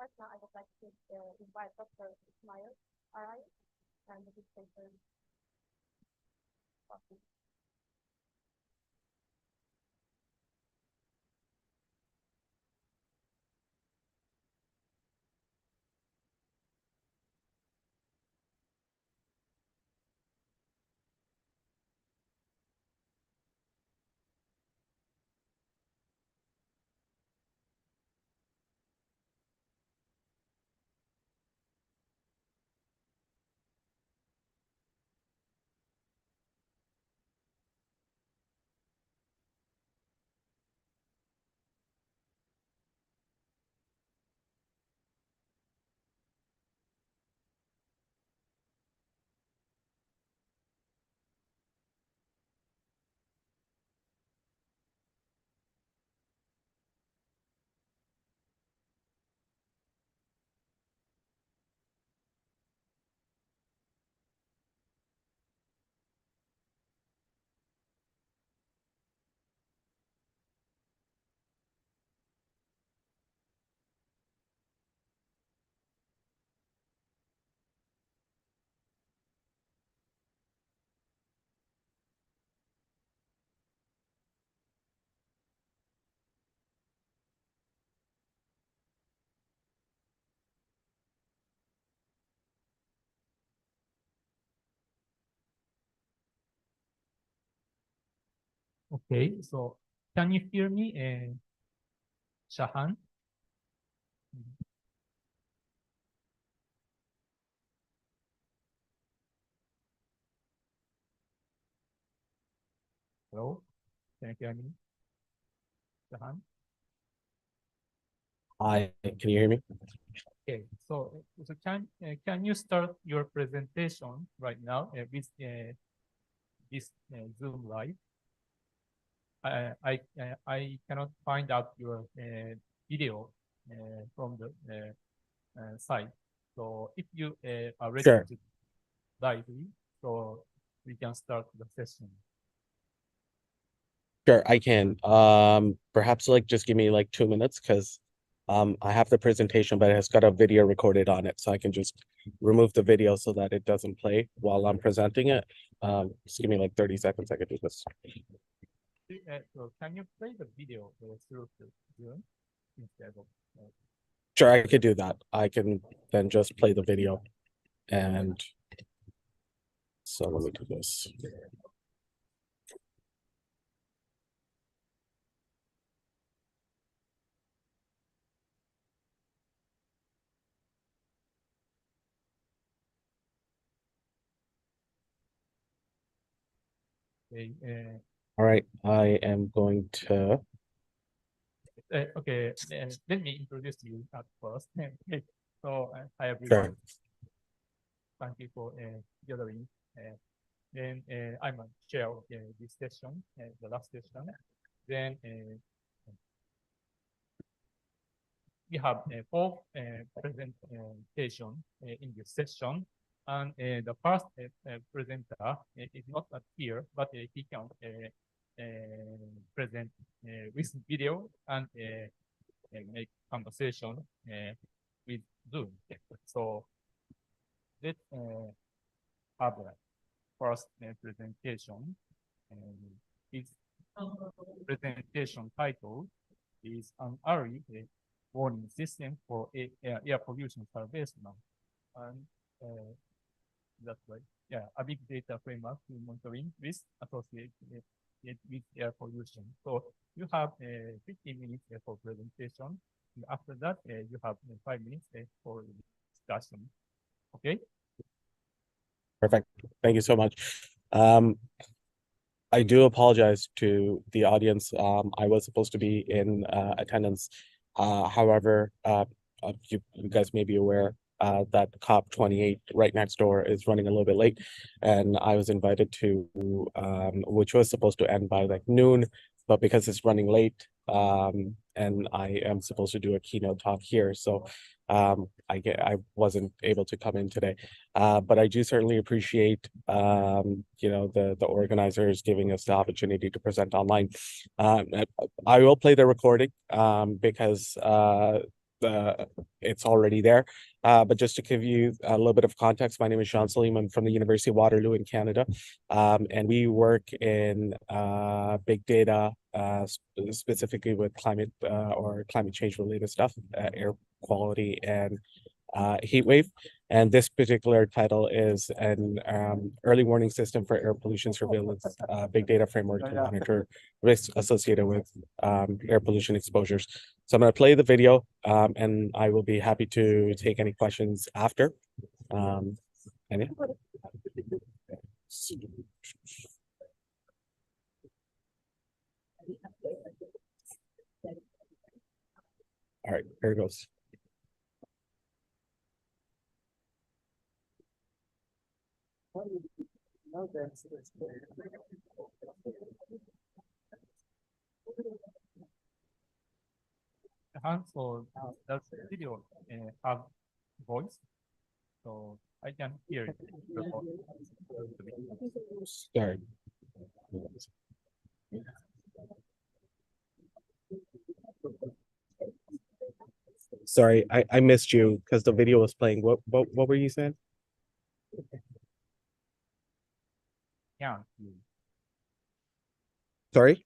Right now, I would like to invite Dr. Ismail Aray and the discussion. Okay, so can you hear me, Shahan? Hello, can you hear me, Shahan? Hi, can you hear me? Okay, so can you start your presentation right now with this Zoom live? I cannot find out your video from the site. So if you are ready Sure. to dive in, so we can start the session. Sure, I can. Perhaps like just give me like 2 minutes because I have the presentation, but it has got a video recorded on it, so I can just remove the video so that it doesn't play while I'm presenting it. Just give me like 30 seconds, I could do this. So can you play the video through the Zoom instead of? Sure, I could do that. I can then just play the video. And so let me do this. Okay, All right, I am going to. okay, let me introduce you at first. Okay, so hi Sure. everyone. Thank you for gathering. Then I'm a chair of this session, the last session. Then we have four presentation in this session. And the first presenter is not here, but he can present with video and make conversation with Zoom. So let's have a first presentation. His presentation title is an early warning system for air pollution surveyment. And that's right. Yeah, a big data framework to monitoring risk associated with air pollution. So you have 15 minutes for presentation. And after that, you have 5 minutes for discussion. Okay. Perfect. Thank you so much. I do apologize to the audience. I was supposed to be in attendance. However, you guys may be aware that COP28 right next door is running a little bit late, and I was invited to, which was supposed to end by like noon, but because it's running late, and I am supposed to do a keynote talk here, so I wasn't able to come in today. But I do certainly appreciate the organizers giving us the opportunity to present online. I will play the recording because it's already there. But just to give you a little bit of context, my name is Sean Salim. I'm from the University of Waterloo in Canada. And we work in big data, specifically with climate or climate change related stuff, air quality and heat wave. And this particular title is an early warning system for air pollution surveillance, big data framework to monitor risks associated with air pollution exposures. So I'm going to play the video and I will be happy to take any questions after. Any? All right, here it goes. So does video have voice? So I can hear it. Sorry. Sorry, I missed you because the video was playing. What were you saying? Yeah. Sorry?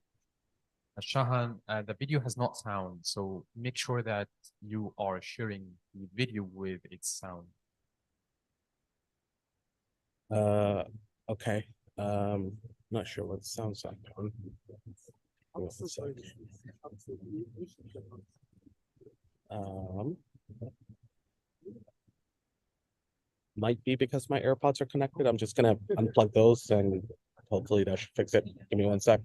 Shahan, the video has not sound, so make sure that you are sharing the video with its sound. Okay. Not sure what it sounds like. Might be because my AirPods are connected. I'm just gonna unplug those and hopefully that should fix it. Give me 1 sec.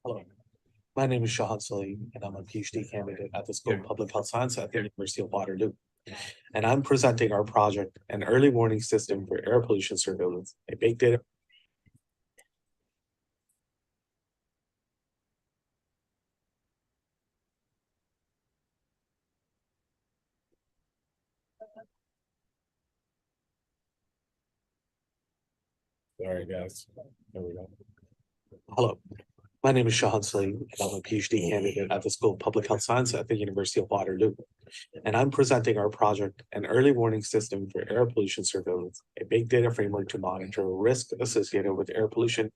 Hello, my name is Shahan Salim, and I'm a PhD candidate at the School of Public Health Science at the University of Waterloo. And I'm presenting our project, an early warning system for air pollution surveillance, a big data. Sorry, guys. There we go. Hello, my name is Shahan Salim, and I'm a PhD candidate at the School of Public Health Science at the University of Waterloo. And I'm presenting our project, an early warning system for air pollution surveillance, a big data framework to monitor risk associated with air pollution.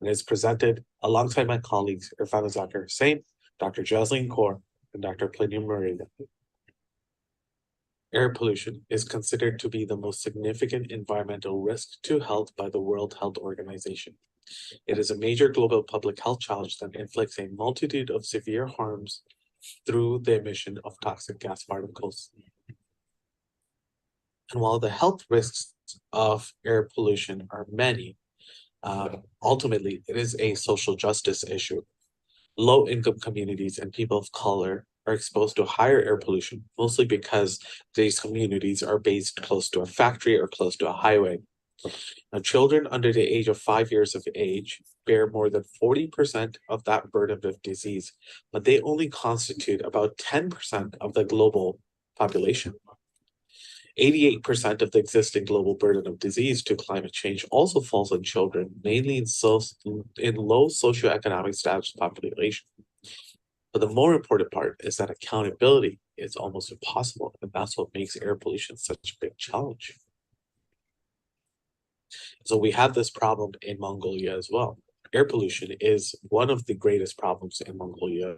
And it's presented alongside my colleagues, Irfan Zakir Hussain, Dr. Jasleen Kaur, and Dr. Pliny Marina. Air pollution is considered to be the most significant environmental risk to health by the World Health Organization. It is a major global public health challenge that inflicts a multitude of severe harms through the emission of toxic gas particles. And while the health risks of air pollution are many, ultimately it is a social justice issue. Low-income communities and people of color are exposed to higher air pollution, mostly because these communities are based close to a factory or close to a highway. Now, children under the age of 5 years of age bear more than 40% of that burden of disease, but they only constitute about 10% of the global population. 88% of the existing global burden of disease to climate change also falls on children, mainly in low socioeconomic status population. But the more important part is that accountability is almost impossible, and that's what makes air pollution such a big challenge. So we have this problem in Mongolia as well. Air pollution is one of the greatest problems in Mongolia,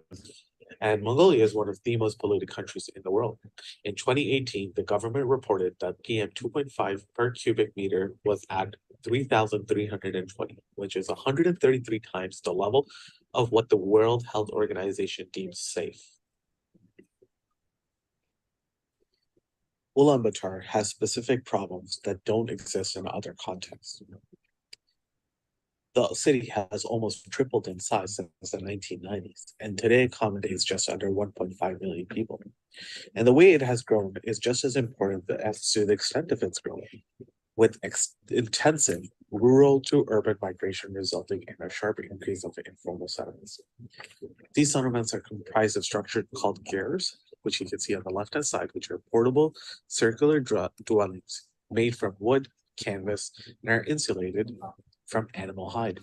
and Mongolia is one of the most polluted countries in the world. In 2018, the government reported that PM 2.5 per cubic meter was at 3,320, which is 133 times the level of what the World Health Organization deems safe. Ulaanbaatar has specific problems that don't exist in other contexts. The city has almost tripled in size since the 1990s, and today accommodates just under 1.5 million people. And the way it has grown is just as important as to the extent of its growth, with intensive rural to urban migration resulting in a sharp increase of informal settlements. These settlements are comprised of structures called gers, which you can see on the left-hand side, which are portable circular dwellings made from wood, canvas, and are insulated from animal hide.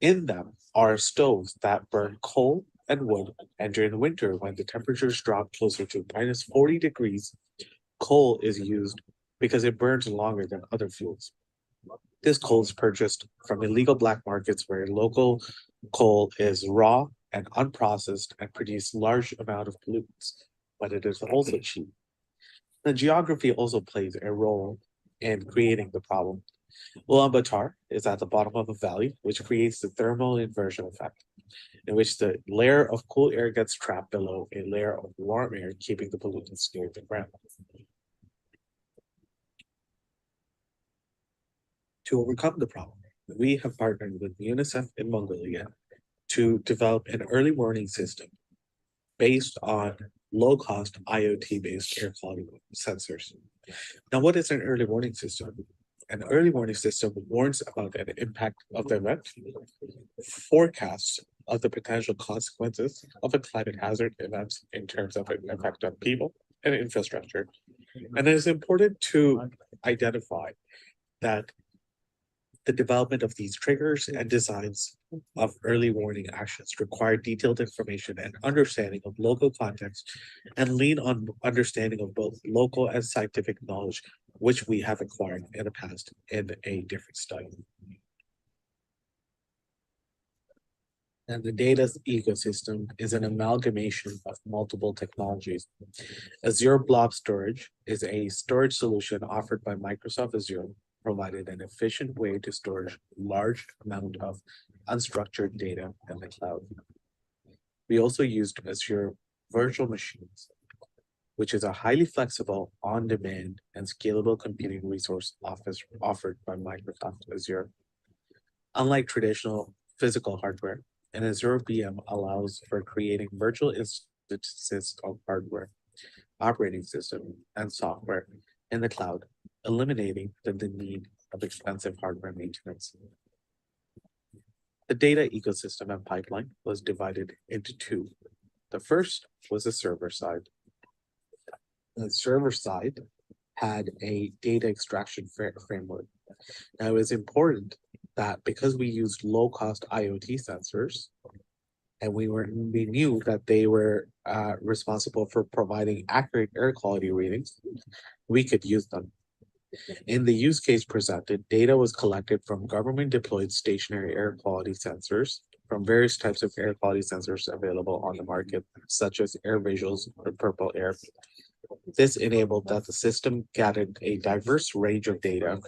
In them are stoves that burn coal and wood, and during the winter, when the temperatures drop closer to minus 40 degrees, coal is used because it burns longer than other fuels. This coal is purchased from illegal black markets where local coal is raw and unprocessed and produce large amount of pollutants, but it is also cheap. The geography also plays a role in creating the problem. Ulaanbaatar is at the bottom of a valley, which creates the thermal inversion effect, in which the layer of cool air gets trapped below a layer of warm air, keeping the pollutants near the ground. To overcome the problem, we have partnered with UNICEF in Mongolia to develop an early warning system based on low-cost IoT-based air quality sensors. Now, what is an early warning system? An early warning system warns about an impact of the event, forecasts of the potential consequences of a climate hazard event in terms of an effect on people and infrastructure. And it is important to identify that the development of these triggers and designs of early warning actions require detailed information and understanding of local context and lean on understanding of both local and scientific knowledge, which we have acquired in the past in a different study. And the data ecosystem is an amalgamation of multiple technologies. Azure Blob Storage is a storage solution offered by Microsoft Azure, provided an efficient way to store large amount of unstructured data in the cloud. We also used Azure Virtual Machines, which is a highly flexible, on-demand, and scalable computing resource offered by Microsoft Azure. Unlike traditional physical hardware, an Azure VM allows for creating virtual instances of hardware, operating system, and software in the cloud, eliminating the need of expensive hardware maintenance. The data ecosystem and pipeline was divided into two. The first was the server side. The server side had a data extraction framework. Now, it was important that because we used low-cost IoT sensors, and we knew that they were responsible for providing accurate air quality readings, we could use them. In the use case presented, data was collected from government deployed stationary air quality sensors from various types of air quality sensors available on the market, such as Air Visuals or Purple Air. This enabled that the system gathered a diverse range of data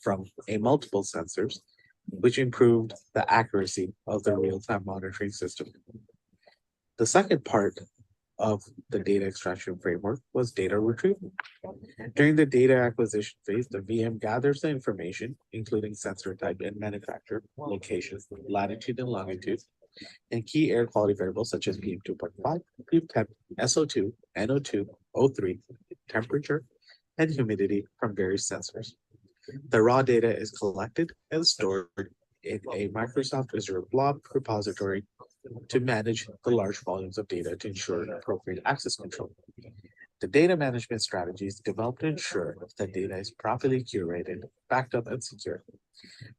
from a multiple sensors, which improved the accuracy of the real-time monitoring system. The second part of the data extraction framework was data retrieval. During the data acquisition phase, the VM gathers the information, including sensor type and manufacturer, location, latitude and longitude, and key air quality variables such as PM2.5, PM10, SO2, NO2, O3, temperature, and humidity from various sensors. The raw data is collected and stored in a Microsoft Azure Blob repository to manage the large volumes of data to ensure appropriate access control. The data management strategies developed to ensure that data is properly curated, backed up, and secure.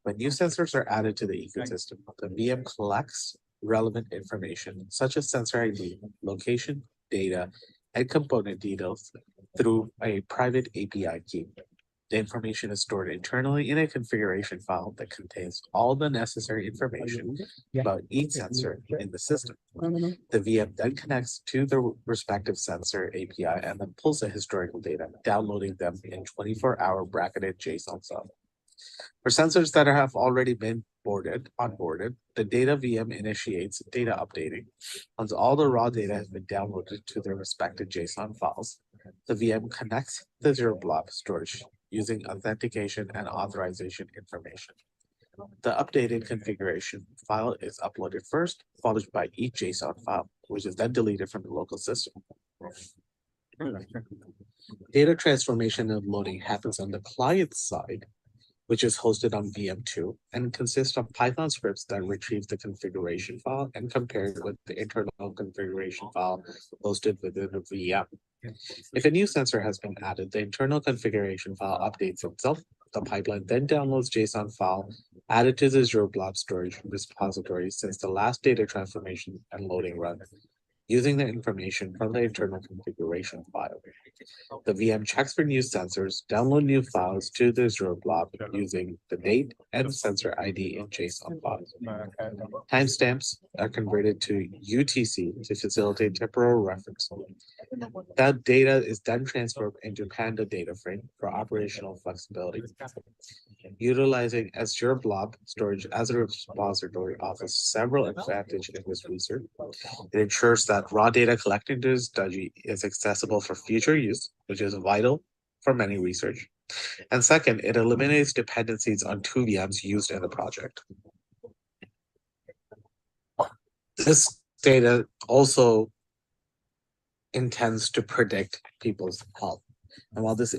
When new sensors are added to the ecosystem, the VM collects relevant information such as sensor ID, location, data, and component details through a private API key. The information is stored internally in a configuration file that contains all the necessary information about each sensor in the system. The VM then connects to the respective sensor API and then pulls the historical data, downloading them in 24-hour bracketed JSON file. For sensors that have already been onboarded, the data VM initiates data updating. Once all the raw data has been downloaded to their respective JSON files, the VM connects the Azure Blob storage using authentication and authorization information. The updated configuration file is uploaded first, followed by each JSON file, which is then deleted from the local system. Data transformation and loading happens on the client side, which is hosted on VM2 and consists of Python scripts that retrieve the configuration file and compare it with the internal configuration file hosted within the VM. If a new sensor has been added, the internal configuration file updates itself. The pipeline then downloads JSON file added to the Azure Blob storage repository since the last data transformation and loading run, using the information from the internal configuration file. The VM checks for new sensors, download new files to the Azure Blob using the date and sensor ID in JSON files. Timestamps are converted to UTC to facilitate temporal reference. That data is then transferred into Panda data frame for operational flexibility. Utilizing Azure Blob storage as a repository offers several advantages in this research. It ensures that raw data collected into Study is accessible for future use, which is vital for many research. And second, it eliminates dependencies on two VMs used in the project. This data also intends to predict people's health. And while this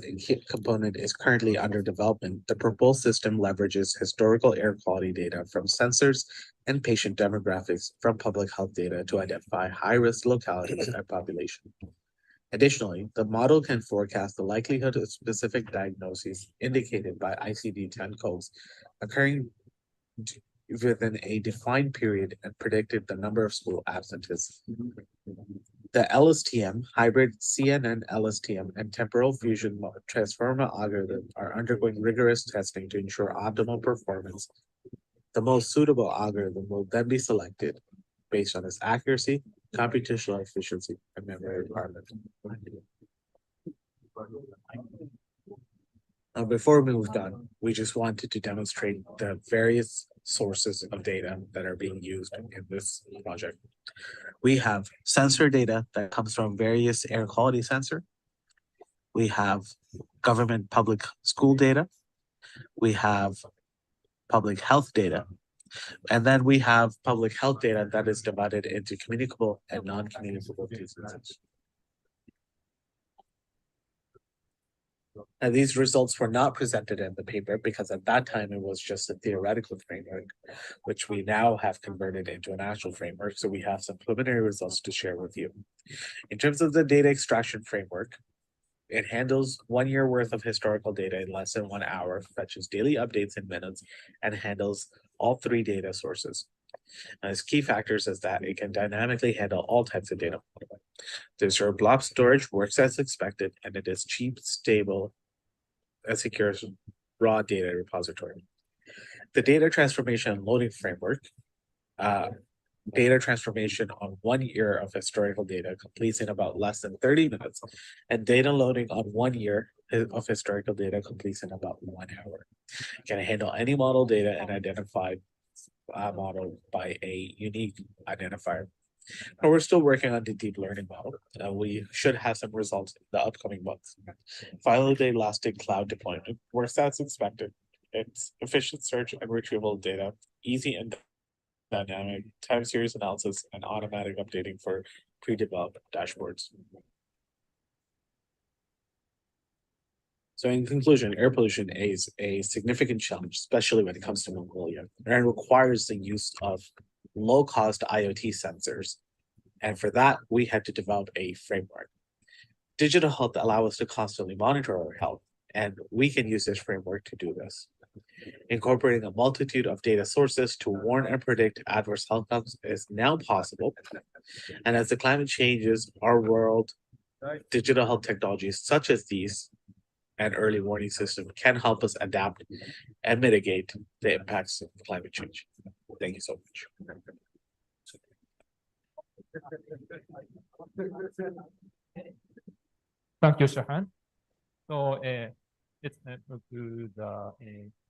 component is currently under development, the proposed system leverages historical air quality data from sensors and patient demographics from public health data to identify high-risk localities and population. Additionally, the model can forecast the likelihood of specific diagnoses indicated by ICD-10 codes occurring within a defined period and predicted the number of school absences. The LSTM, hybrid CNN LSTM, and temporal fusion transformer algorithm are undergoing rigorous testing to ensure optimal performance. The most suitable algorithm will then be selected based on its accuracy, computational efficiency, and memory requirement. Now, before we move on, we just wanted to demonstrate the various sources of data that are being used in this project. We have sensor data that comes from various air quality sensor. We have government public school data. We have public health data. And then we have public health data that is divided into communicable and non-communicable diseases. And these results were not presented in the paper because at that time it was just a theoretical framework, which we now have converted into an actual framework. So we have some preliminary results to share with you. In terms of the data extraction framework, it handles 1 year worth of historical data in less than 1 hour, fetches daily updates in minutes, and handles all 3 data sources. And its key factors is that it can dynamically handle all types of data. The Azure Blob storage works as expected, and it is cheap, stable, and secure raw data repository. The data transformation and loading framework, data transformation on 1 year of historical data completes in about less than 30 minutes, and data loading on 1 year of historical data completes in about 1 hour. It can handle any model data and identify a model by a unique identifier. But we're still working on the deep learning model. We should have some results in the upcoming months. Finally, the elastic cloud deployment works as expected. It's efficient search and retrieval data, easy and dynamic time series analysis, and automatic updating for pre-developed dashboards. So in conclusion, air pollution is a significant challenge, especially when it comes to Mongolia, and it requires the use of low-cost IoT sensors. And for that, we had to develop a framework. Digital health allows us to constantly monitor our health, and we can use this framework to do this. Incorporating a multitude of data sources to warn and predict adverse health outcomes is now possible. And as the climate changes, our world, digital health technologies such as these and early warning system can help us adapt and mitigate the impacts of climate change. Thank you so much. Thank you, Shahan. So let's move to the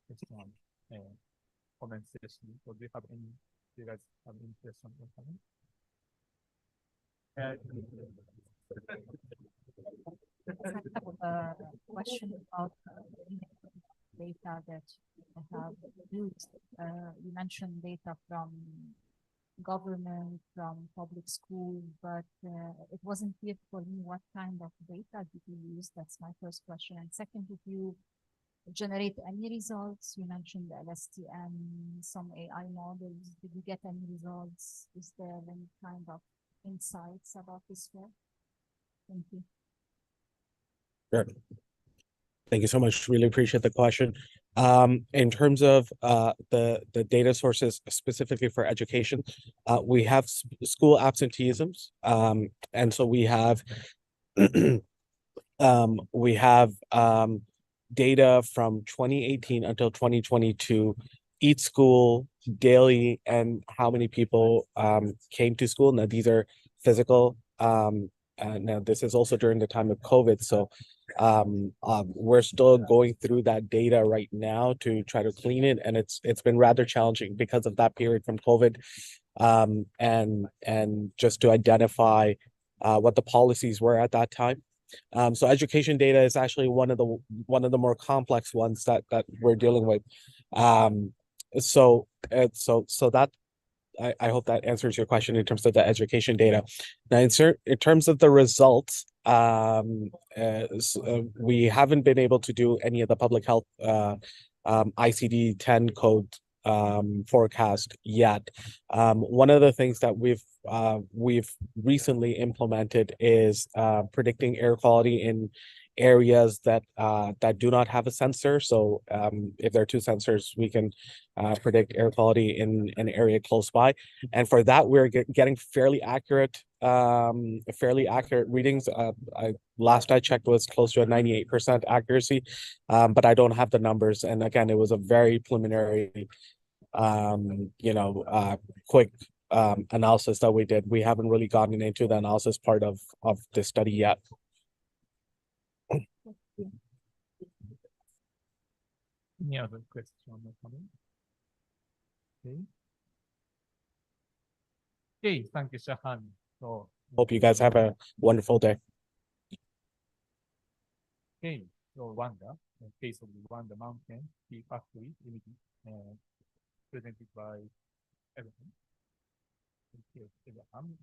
question comment session. So do you guys have any question or comment? A question about data that you have used. You mentioned data from government, from public school, but it wasn't clear for me what kind of data did you use. That's my first question. And second, if you generate any results, you mentioned the LSTM, some AI models. Did you get any results? Is there any kind of insights about this work? Thank you. Sure. Thank you so much. Really appreciate the question. In terms of the data sources specifically for education, we have school absenteeisms. And so we have data from 2018 until 2022, each school daily and how many people came to school. Now these are physical. Now this is also during the time of COVID. So we're still going through that data right now to try to clean it, and it's been rather challenging because of that period from COVID, and just to identify what the policies were at that time. So education data is actually one of the more complex ones that we're dealing with. So that I hope that answers your question in terms of the education data. Now, in terms of the results, we haven't been able to do any of the public health ICD-10 code forecast yet. One of the things that we've recently implemented is predicting air quality in areas that do not have a sensor. So if there are two sensors, we can predict air quality in an area close by, and for that we're getting fairly accurate readings. Last I checked was close to a 98% accuracy, but I don't have the numbers, and again it was a very preliminary quick analysis that we did. We haven't really gotten into the analysis part of this study yet. Any other question or comment? Okay. Okay, thank you, Shahan. So, Hope you guys have a wonderful day. okay, so Rwanda, in case of the Rwanda Mountain Tea Factory Limited, presented by everyone. Okay, Abraham,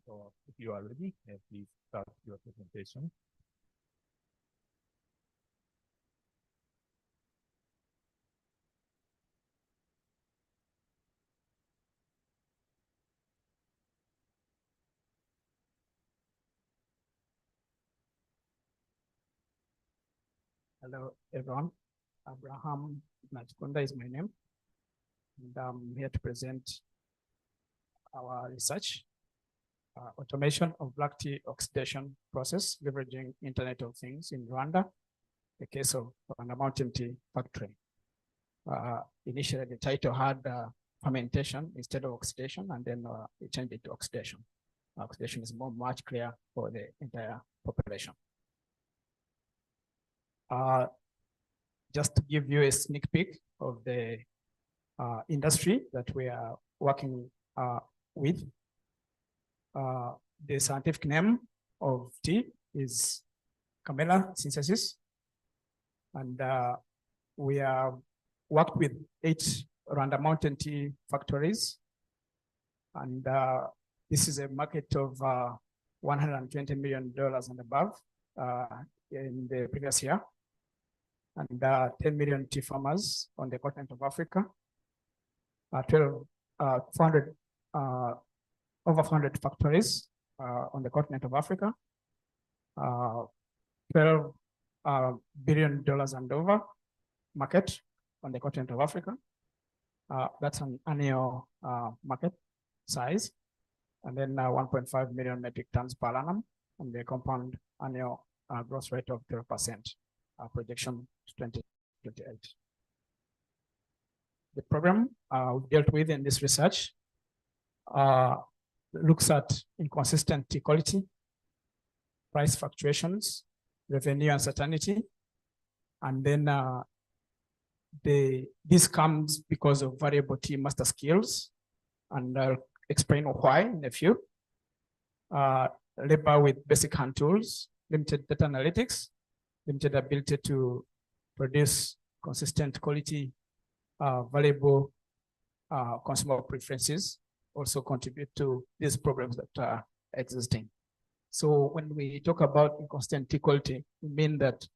so if you are ready, please start your presentation. Hello, everyone. Abraham Nachikunda is my name, and I'm here to present our research, automation of black tea oxidation process, leveraging Internet of Things in Rwanda, the case of Rwanda Mountain Tea Factory. Initially, the title had fermentation instead of oxidation, and then we changed it to oxidation. Oxidation is much clearer for the entire population. Just to give you a sneak peek of the industry that we are working with, the scientific name of tea is Camellia synthesis, and we have worked with 8 Rwanda Mountain Tea factories, and this is a market of $120 million and above in the previous year, and 10 million tea farmers on the continent of Africa, 400 over 400 factories on the continent of Africa, $12 billion and over market on the continent of Africa. That's an annual market size, and then 1.5 million metric tons per annum, and the compound annual growth rate of 12%. Projection 2028. The problem we dealt with in this research looks at inconsistent tea quality, price fluctuations, revenue uncertainty, and then this comes because of variable tea master skills, and I'll explain why in a few. Labor with basic hand tools, limited data analytics, limited ability to produce consistent quality, valuable consumer preferences also contribute to these problems that are existing. So when we talk about inconsistent tea quality, we mean that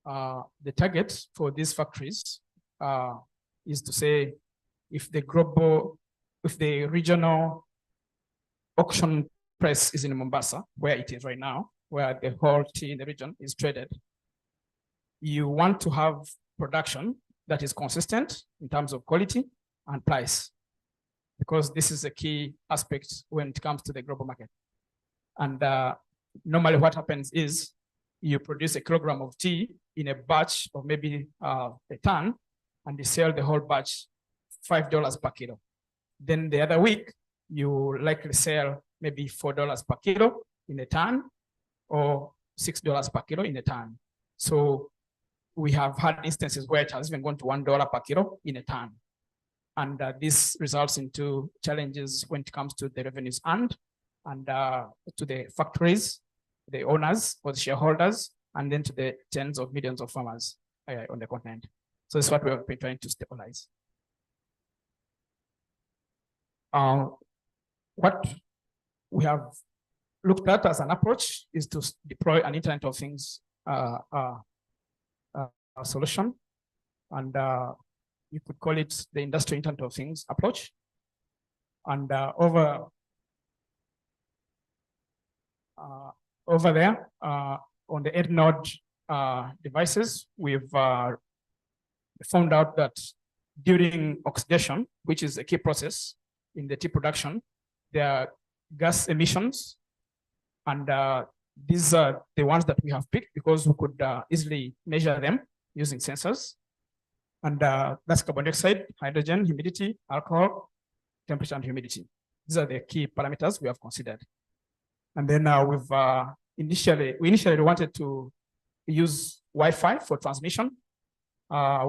the target for these factories is to say, if the regional auction price is in Mombasa, where it is right now, where the whole tea in the region is traded. You want to have production that is consistent in terms of quality and price, because this is a key aspect when it comes to the global market. And normally what happens is you produce a kilogram of tea in a batch of maybe a ton, and you sell the whole batch $5 per kilo. Then the other week, you likely sell maybe $4 per kilo in a ton, or $6 per kilo in a ton. So we have had instances where it has even gone to $1 per kilo in a ton. And this results into challenges when it comes to the revenues earned, and to the factories, the owners or the shareholders, and then to the tens of millions of farmers on the continent. So that's what we have been trying to stabilize. What we have looked at as an approach is to deploy an Internet of Things solution, and you could call it the industry Internet of Things approach. And over there on the 8-node devices, we've found out that during oxidation, which is a key process in the tea production, there are gas emissions, and these are the ones that we have picked because we could easily measure them using sensors. And that's carbon dioxide, hydrogen, humidity, alcohol, temperature, and humidity. These are the key parameters we have considered. And then we've initially wanted to use Wi-Fi for transmission,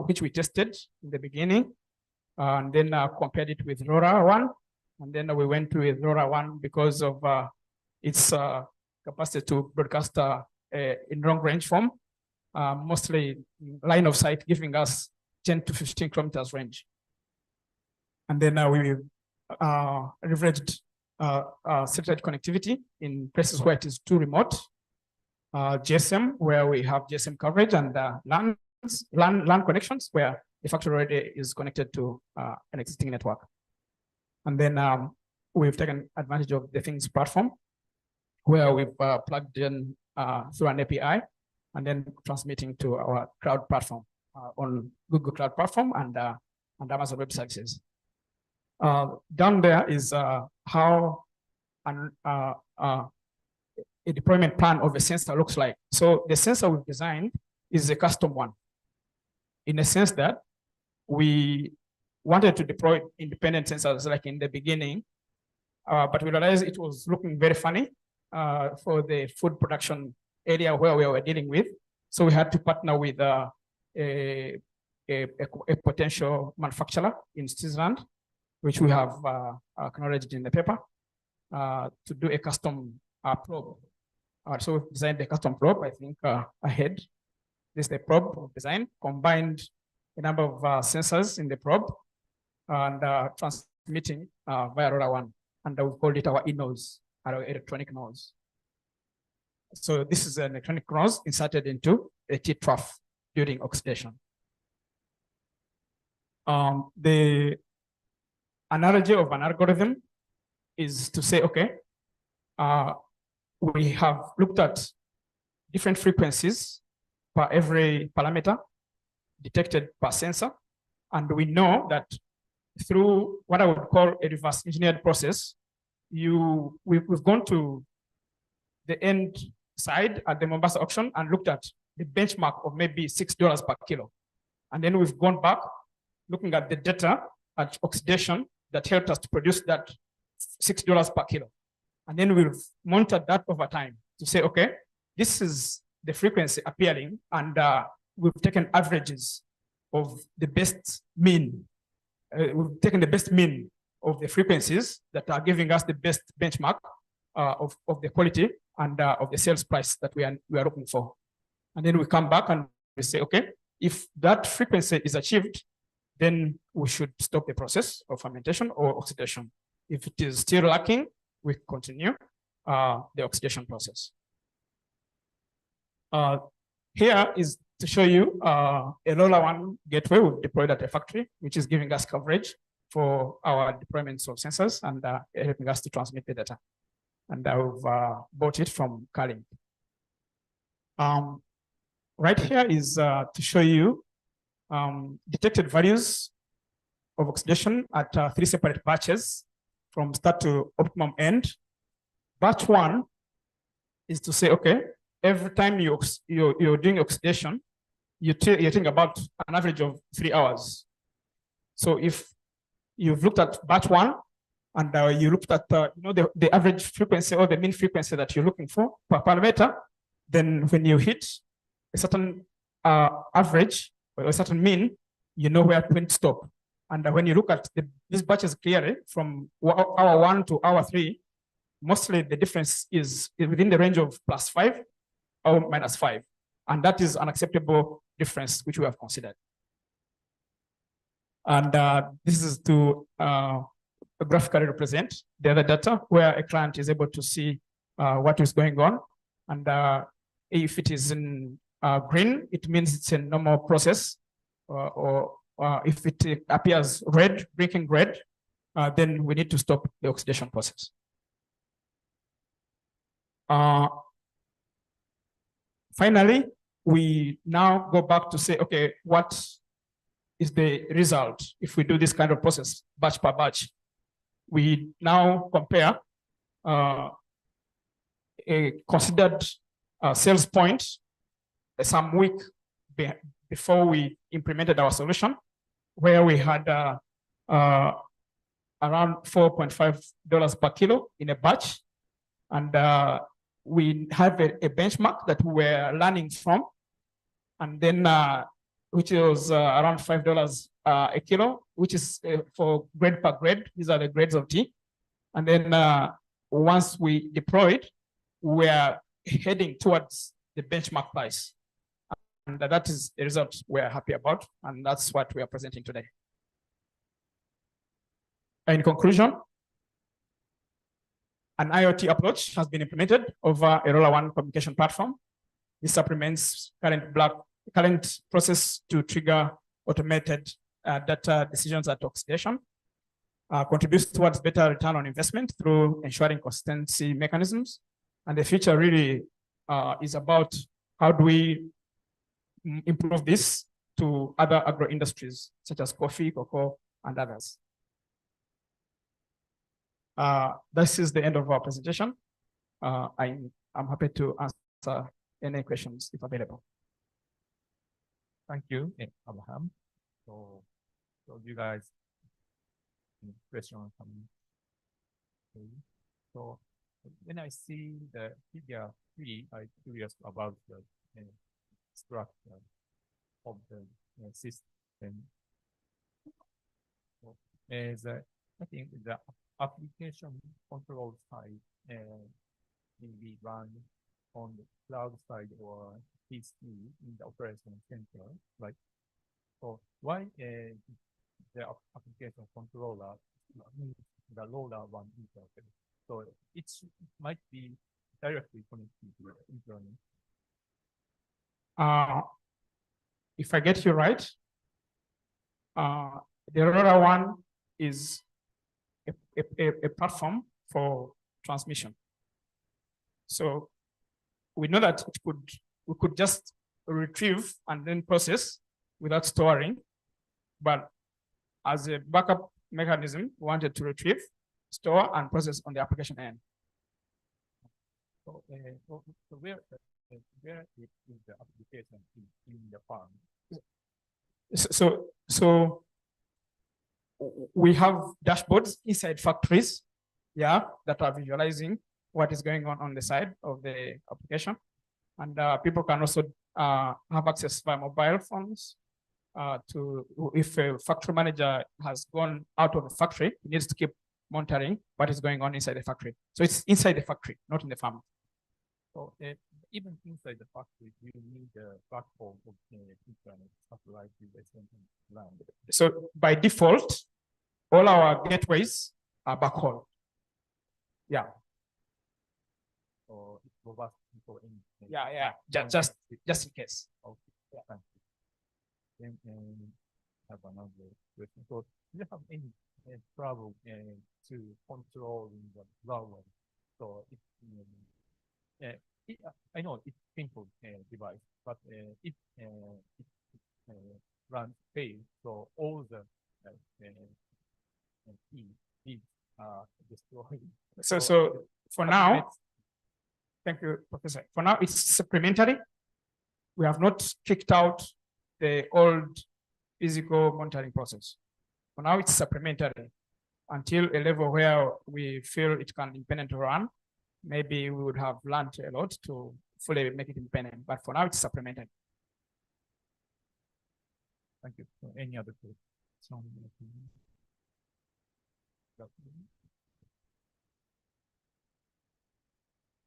which we tested in the beginning, and then compared it with LoRaWAN. And then we went with LoRaWAN because of its capacity to broadcast in long range form, mostly line of sight, giving us 10 to 15 kilometers range. And then we leveraged satellite connectivity in places where it is too remote, GSM, where we have GSM coverage, and LAN connections where the factory already is connected to an existing network. And then we've taken advantage of the Things platform, where we've plugged in through an API, and then transmitting to our cloud platform on Google Cloud Platform and Amazon Web Services. Down there is how a deployment plan of a sensor looks like. So the sensor we've designed is a custom one, in a sense that we wanted to deploy independent sensors like in the beginning, but we realized it was looking very funny for the food production area where we were dealing with. So we had to partner with a potential manufacturer in Switzerland, which we have acknowledged in the paper, to do a custom probe. So we've designed the custom probe, I think, ahead. This is the probe design, combined a number of sensors in the probe, and transmitting via LoRaWAN. And we've called it our e-nose, our electronic nose. So this is an electronic nose inserted into a tea trough during oxidation. The analogy of an algorithm is to say, okay, we have looked at different frequencies per every parameter detected per sensor. And we know that through what I would call a reverse engineered process, we've gone to the end side at the Mombasa auction and looked at the benchmark of maybe $6 per kilo. And then we've gone back looking at the data at oxidation that helped us to produce that $6 per kilo. And then we've monitored that over time to say, okay, this is the frequency appearing, and we've taken averages of the best mean. We've taken the best mean of the frequencies that are giving us the best benchmark of the quality and of the sales price that we are looking for. And then we come back and we say, okay, if that frequency is achieved, then we should stop the process of fermentation or oxidation. If it is still lacking, we continue the oxidation process. Here is to show you a LoRaWAN gateway we've deployed at a factory, which is giving us coverage for our deployments of sensors and helping us to transmit the data. And I've bought it from Carling. Right here is to show you detected values of oxidation at 3 separate batches from start to optimum end. Batch 1 is to say, okay, every time you're doing oxidation, you're taking about an average of 3 hours. So if you've looked at batch 1 and you looked at the average frequency or the mean frequency that you're looking for per parameter, then when you hit a certain average or a certain mean, you know where to stop. And when you look at these batches clearly from hour 1 to hour 3, mostly the difference is within the range of +5 or -5. And that is an acceptable difference, which we have considered. And this is to graphically represent the other data where a client is able to see what is going on. And if it is in green, it means it's a normal process. Or if it appears red, blinking red, then we need to stop the oxidation process. Finally, we now go back to say, okay, what is the result if we do this kind of process batch per batch? We now compare a considered sales point some week before we implemented our solution, where we had around $4.5 per kilo in a batch. And we have a benchmark that we were learning from. And then, which was around $5 a kilo, which is for grade per grade. These are the grades of tea. And then once we deployed, we are heading towards the benchmark price. And that is a result we're happy about. And that's what we are presenting today. In conclusion, an IoT approach has been implemented over a LoRaWAN communication platform. This supplements current process to trigger automated data decisions at oxidation, contributes towards better return on investment through ensuring consistency mechanisms. And the future really is about how do we improve this to other agro industries, such as coffee, cocoa, and others. This is the end of our presentation. I'm happy to answer any questions if available. Thank you, Abraham. So you guys, question coming. So when I see the figure 3, I'm curious about the structure of the system. So, I think the application control side will be run on the cloud side or PC in the operation center, right? So why the application controller needs the LoRaWAN interface? So it might be directly connected to the internet. If I get you right, the LoRaWAN is a platform for transmission. So we know that we could just retrieve and then process without storing, but as a backup mechanism, we wanted to retrieve, store, and process on the application end. So, where is the application in the farm? So we have dashboards inside factories, that are visualizing what is going on the side of the application. And people can also have access via mobile phones to, if a factory manager has gone out of the factory, he needs to keep monitoring what is going on inside the factory. So it's inside the factory, not in the farm. So even inside the factory, you need a backhaul of the internet satellite with land. So by default, all our gateways are backhaul. Yeah. So it's robust for any. Yeah. Just in case. Okay. Yeah. Thank you. Then have another question. So do you have any trouble to control the LoRaWAN? So I know it's simple device, but if it runs fail, so all the keys are destroyed. So for now, thank you, Professor. For now, it's supplementary. We have not kicked out the old physical monitoring process. For now, it's supplementary until a level where we feel it can independently run. Maybe we would have learned a lot to fully make it independent, but for now, it's supplementary. Thank you. So any other questions?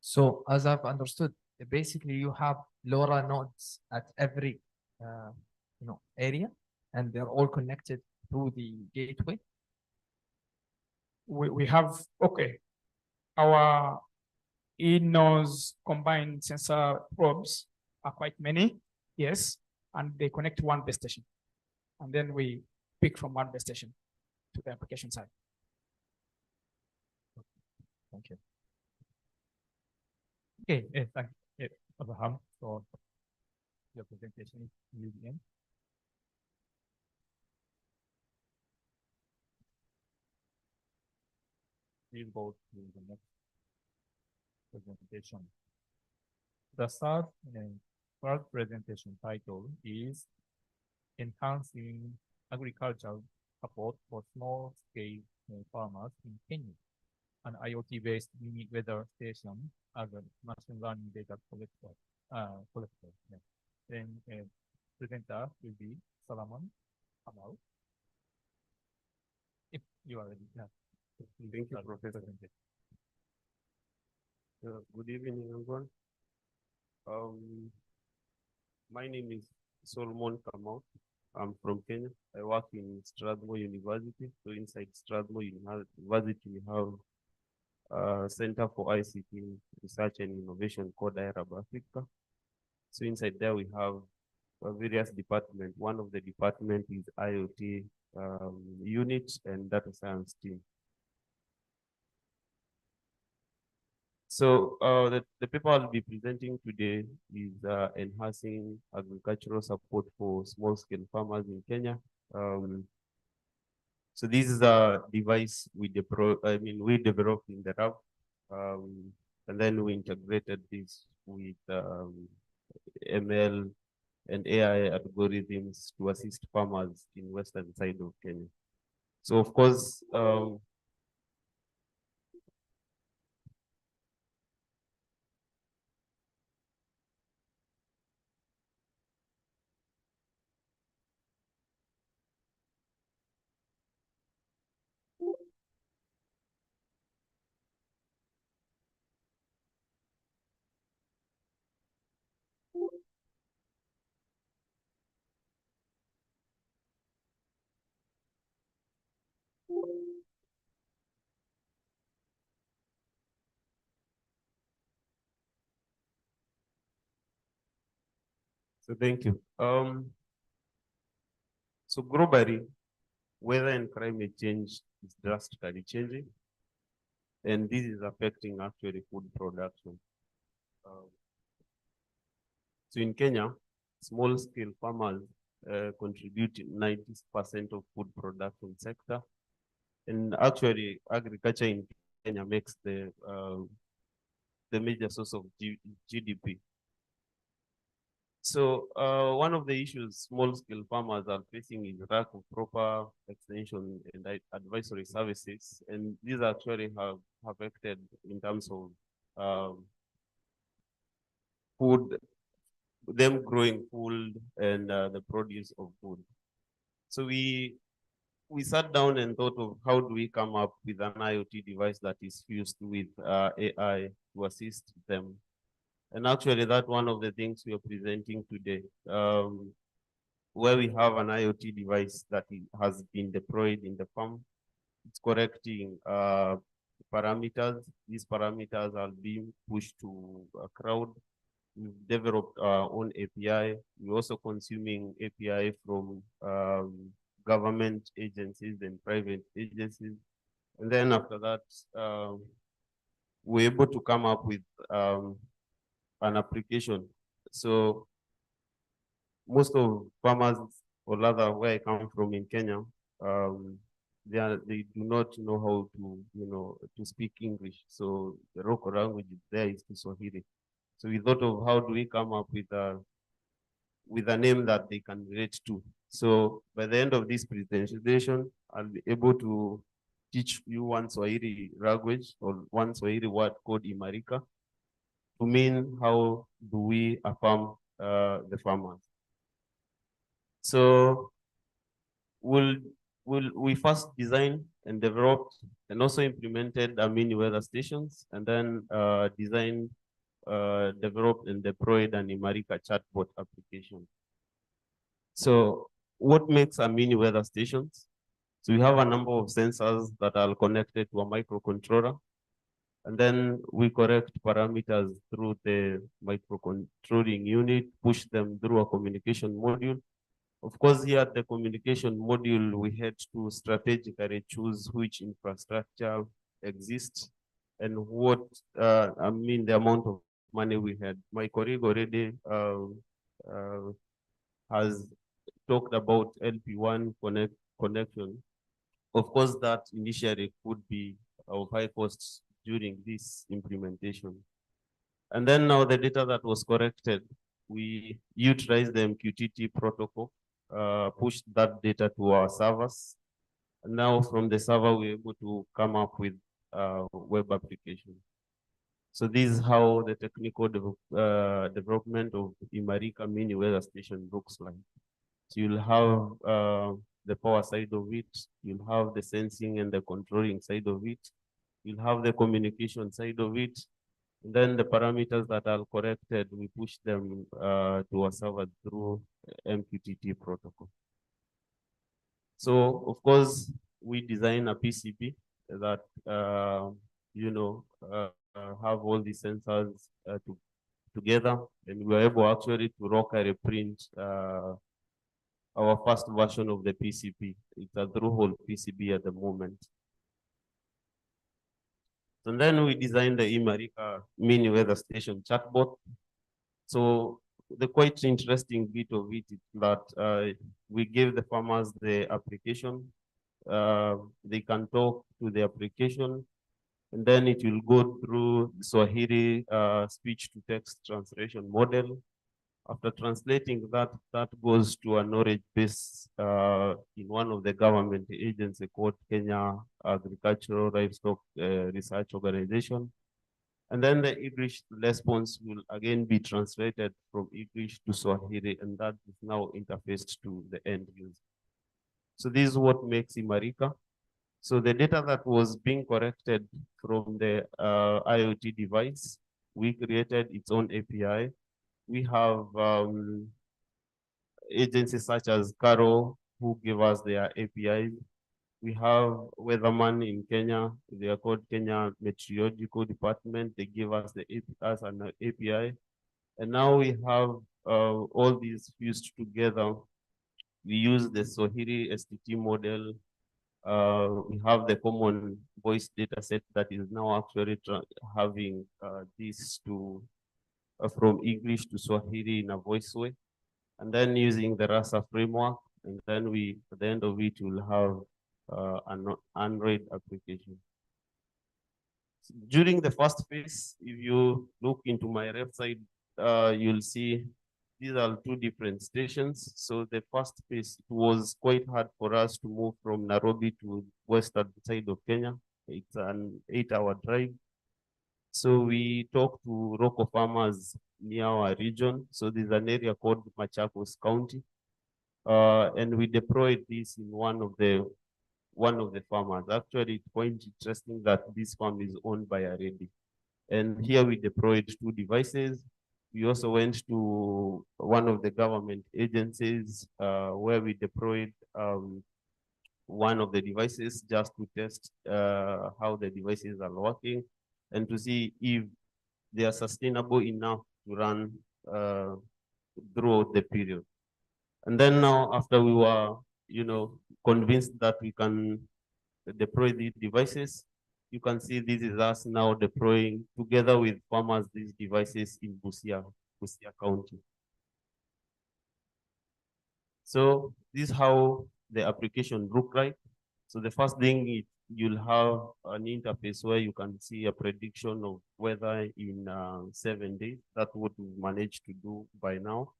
So as I've understood, basically you have LoRa nodes at every area, and they're all connected through the gateway. We have, okay, our in-nose combined sensor probes are quite many, yes, and they connect to one base station. And then we pick from one base station to the application side. Thank you. Okay, thank you, Abraham, for your presentation in the end. We'll go to the next presentation. The third presentation title is Enhancing Agricultural Support for Small-Scale Farmers in Kenya, an IoT-based mini weather station as a machine learning data collector. Yeah. Then presenter will be Solomon Amal. If you are ready. Yeah. Thank you, Professor. Good evening, everyone. My name is Solomon Kamau. I'm from Kenya. I work in Strathmore University. So inside Strathmore University, we have a Center for ICT Research and Innovation called IRAB Africa. So inside there, we have various departments. One of the departments is IoT unit and data science team. So the paper I'll be presenting today is enhancing agricultural support for small-scale farmers in Kenya. So this is a device we developed in the lab, and then we integrated this with ML and AI algorithms to assist farmers in western side of Kenya. So of course, so thank you. So globally, weather and climate change is drastically changing, and this is affecting actually food production. So in Kenya, small-scale farmers contribute 90% of food production sector, and actually agriculture in Kenya makes the major source of GDP. So one of the issues small-scale farmers are facing is lack of proper extension and advisory services, and these actually have affected in terms of food, them growing food and the produce of food. So we sat down and thought of how do we come up with an IoT device that is fused with AI to assist them. And actually, that's one of the things we are presenting today, where we have an IoT device that has been deployed in the farm. It's correcting parameters. These parameters are being pushed to a crowd. We've developed our own API. We're also consuming API from government agencies and private agencies. And then after that, we're able to come up with an application. So most of farmers, or rather where I come from in Kenya, they do not know how to, to speak English. So the local language there is Kiswahili. So we thought of how do we come up with a name that they can relate to. So by the end of this presentation, I'll be able to teach you one Swahili language or one Swahili word called Imarika to mean how do we affirm the farmers. So we first designed and developed and also implemented mini weather stations, and then designed, developed and deployed an Imarika chatbot application. So what makes a mini weather stations? So we have a number of sensors that are connected to a microcontroller, and then we correct parameters through the microcontrolling unit, push them through a communication module. Of course, here at the communication module, we had to strategically choose which infrastructure exists and what, the amount of money we had. My colleague already has talked about LP1 connection. Of course, that initially could be of high costs during this implementation. And then now the data that was corrected, we utilized the MQTT protocol, pushed that data to our servers. And now from the server, we're able to come up with web application. So this is how the technical development of Imarika mini weather station looks like. So you'll have the power side of it, you'll have the sensing and the controlling side of it, you'll have the communication side of it, and then the parameters that are corrected, we push them to a server through MQTT protocol. So of course, we design a PCB that have all the sensors together, and we were able actually to locally print our first version of the PCB. It's a through-hole PCB at the moment. And then we designed the Imarika mini weather station chatbot. So the quite interesting bit of it is that we gave the farmers the application. They can talk to the application, and then it will go through the Swahili speech-to-text translation model. After translating that, that goes to a knowledge base in one of the government agencies called Kenya Agricultural Livestock Research Organization. And then the English response will again be translated from English to Swahili, and that is now interfaced to the end user. So this is what makes Imarika. So the data that was being corrected from the IoT device, we created its own API. We have agencies such as Caro who give us their APIs. We have Weatherman in Kenya. They are called Kenya Meteorological Department. They give us an API. And now we have all these fused together. We use the Swahili STT model. We have the common voice data set that is now actually having this to from English to Swahili in a voice way, and then using the RASA framework, and then we, at the end of it, will have an Android application. During the first phase, if you look into my website, you'll see these are two different stations. So the first phase, it was quite hard for us to move from Nairobi to western side of Kenya. It's an 8-hour drive. So we talked to local farmers near our region. So there's an area called Machakos County. And we deployed this in one of the farmers. Actually, it's quite interesting that this farm is owned by a lady. And here we deployed 2 devices. We also went to one of the government agencies where we deployed one of the devices just to test how the devices are working and to see if they are sustainable enough to run throughout the period. And then now, after we were, convinced that we can deploy these devices, you can see this is us now deploying together with farmers these devices in Busia County. So this is how the application look like. So the first thing is you'll have an interface where you can see a prediction of weather in 7 days. That's what we managed to do by now.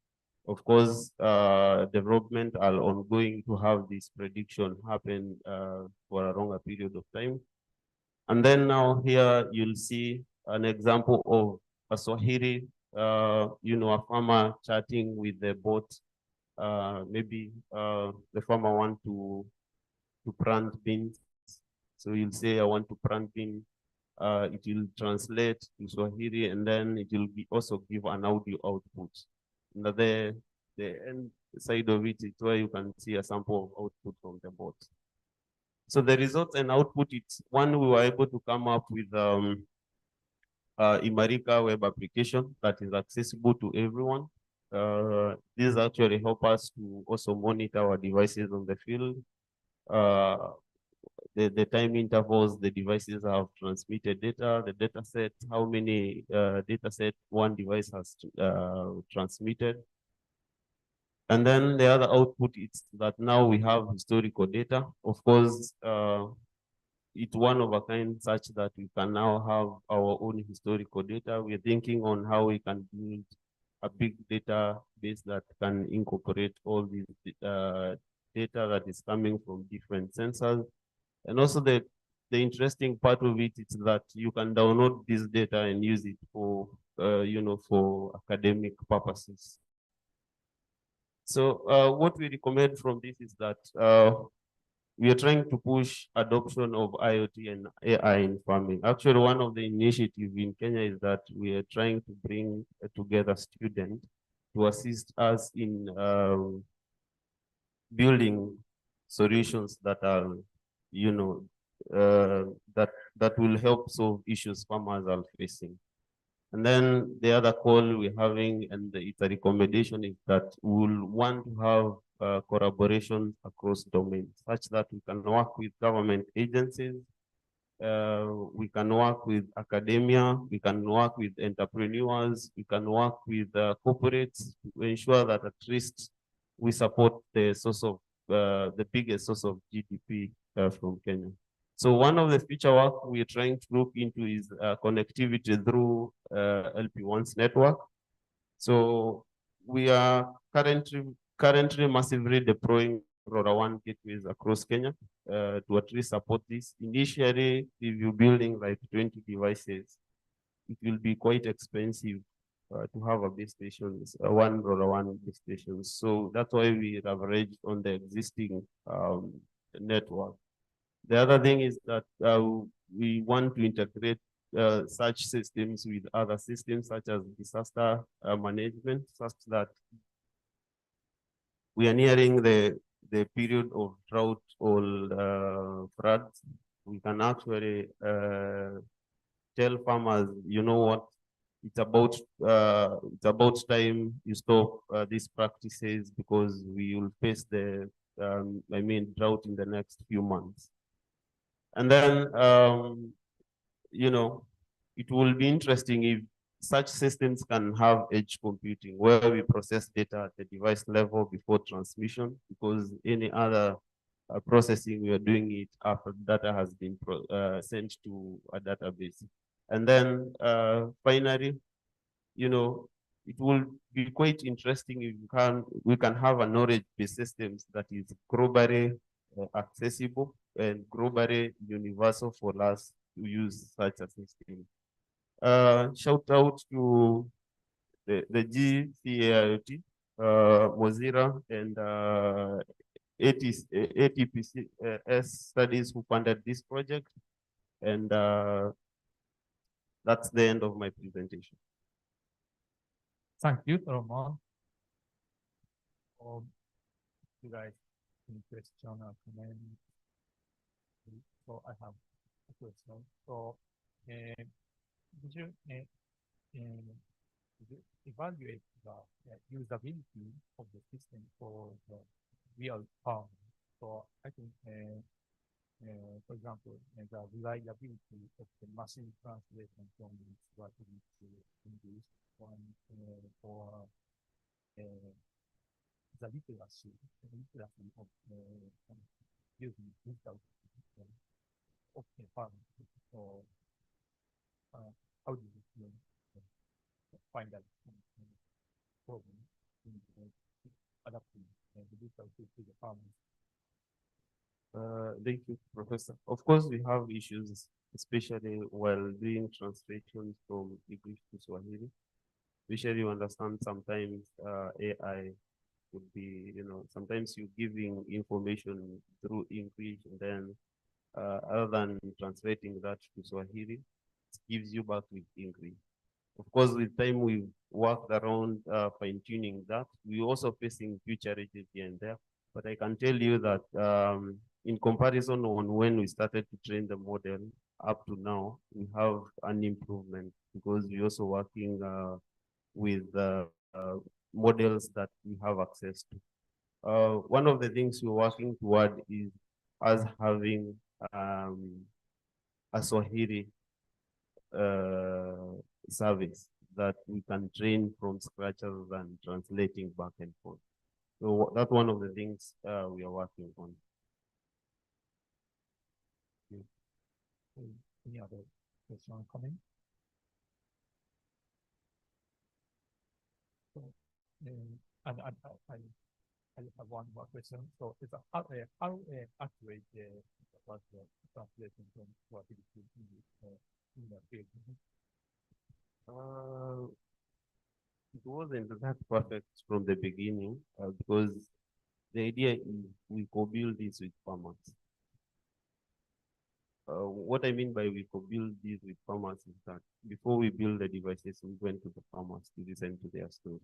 Of course, development are ongoing to have this prediction happen for a longer period of time. And then now here you'll see an example of a Swahili, a farmer chatting with the bot. Maybe the farmer want to plant beans. So you'll say, I want to plant beans. It will translate to Swahili, and then it will also give an audio output. And the end side of it is where you can see a sample of output from the bot. So the results and output, it's one, we were able to come up with Imarika web application that is accessible to everyone. This actually help us to also monitor our devices on the field. The time intervals the devices have transmitted data, the data set, how many data set one device has transmitted. And then the other output is that now we have historical data. Of course, it's one of a kind such that we can now have our own historical data. We're thinking on how we can build a big database that can incorporate all these data that is coming from different sensors. And also the interesting part of it is that you can download this data and use it for, for academic purposes. So what we recommend from this is that we are trying to push adoption of IoT and AI in farming. Actually, one of the initiatives in Kenya is that we are trying to bring together students to assist us in building solutions that are, that will help solve issues farmers are facing. And then the other call we're having, and it's a recommendation, is that we'll want to have collaboration across domains, such that we can work with government agencies, we can work with academia, we can work with entrepreneurs, we can work with corporates to ensure that at least we support the source of the biggest source of GDP from Kenya. So one of the future work we're trying to look into is connectivity through LP1's network. So we are currently massively deploying LoRaWAN gateways across Kenya to at least support this. Initially, if you're building like 20 devices, it will be quite expensive to have a base station, one LoRaWAN base station. So that's why we leverage on the existing network. The other thing is that we want to integrate such systems with other systems, such as disaster management, such that we are nearing the period of drought or floods. We can actually tell farmers, you know what, it's about time you stop these practices, because we will face the drought in the next few months. And then, it will be interesting if such systems can have edge computing, where we process data at the device level before transmission, because any other processing, we are doing it after data has been sent to a database. And then finally, it will be quite interesting if we can have a knowledge-based systems that is globally accessible and globally universal for us to use such a system. Shout out to the GCAIoT, Mozilla, and ATPCS studies who funded this project. And that's the end of my presentation. Thank you, Roman. You guys, any question or comment? So I have a question. So, did you evaluate the usability of the system for the real farm? So I think For example, the reliability of the machine translation from Swahili to English, one for the literacy of using digital of the farm. So, how do you find that problem in adapting the digital to the farmers? Thank you, Professor. Of course, we have issues, especially while doing translations from English to Swahili. Especially you understand sometimes AI would be, sometimes you're giving information through English and then other than translating that to Swahili, it gives you back with English. Of course, with time we've worked around fine-tuning that. We're also facing few challenges here and there, but I can tell you that in comparison on when we started to train the model up to now, we have an improvement because we're also working with models that we have access to. One of the things we're working toward is us having a Swahili service that we can train from scratch rather than translating back and forth. So that's one of the things we are working on. Any other question or comment? So, and I have one more question. So, it's how accurate was the translation from Swahili to English in the field? It wasn't that perfect from the beginning because the idea is we co-build this with farmers. What I mean by we co-build this with farmers is that before we build the devices, we went to the farmers to listen to their story.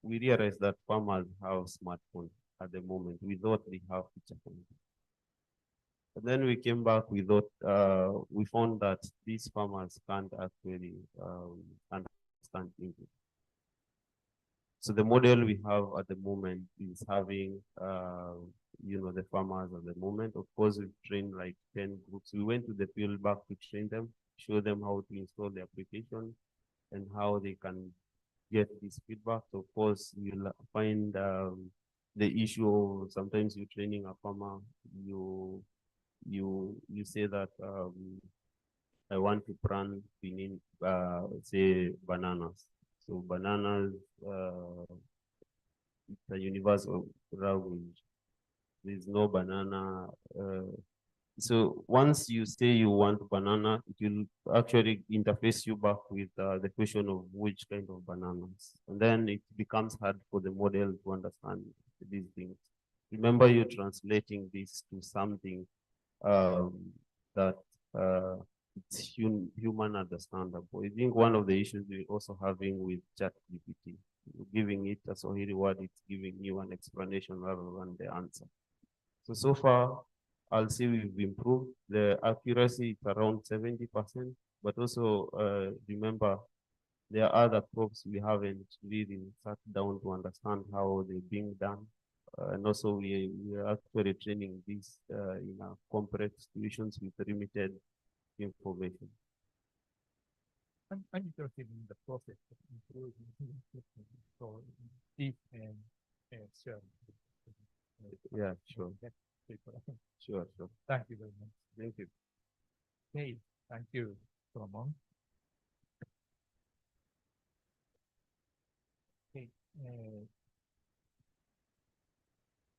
We realized that farmers have smartphones at the moment. We thought they have feature phones. And then we came back, we thought, we found that these farmers can't actually understand English. So the model we have at the moment is having, the farmers at the moment. Of course, we've trained like 10 groups. We went to the field back to train them, show them how to install the application and how they can get this feedback. So of course, you'll find the issue of sometimes you're training a farmer, you say that I want to plant say bananas. So bananas, it's a universal language. There's no banana. So once you say you want banana, it will actually interface you back with the question of which kind of bananas. And then it becomes hard for the model to understand these things. Remember, you're translating this to something that it's human understandable. I think one of the issues we're also having with ChatGPT, giving it a Swahili word, it's giving you an explanation rather than the answer. So far, I'll say we've improved. The accuracy is around 70%, but also remember, there are other crops we haven't really sat down to understand how they're being done. And also we are actually training these in complex situations with limited information. I'm interested in the process of improving the system. So if and share. Yeah, sure. Sure. Thank you very much. Thank you. Okay, thank you, Solomon. Okay,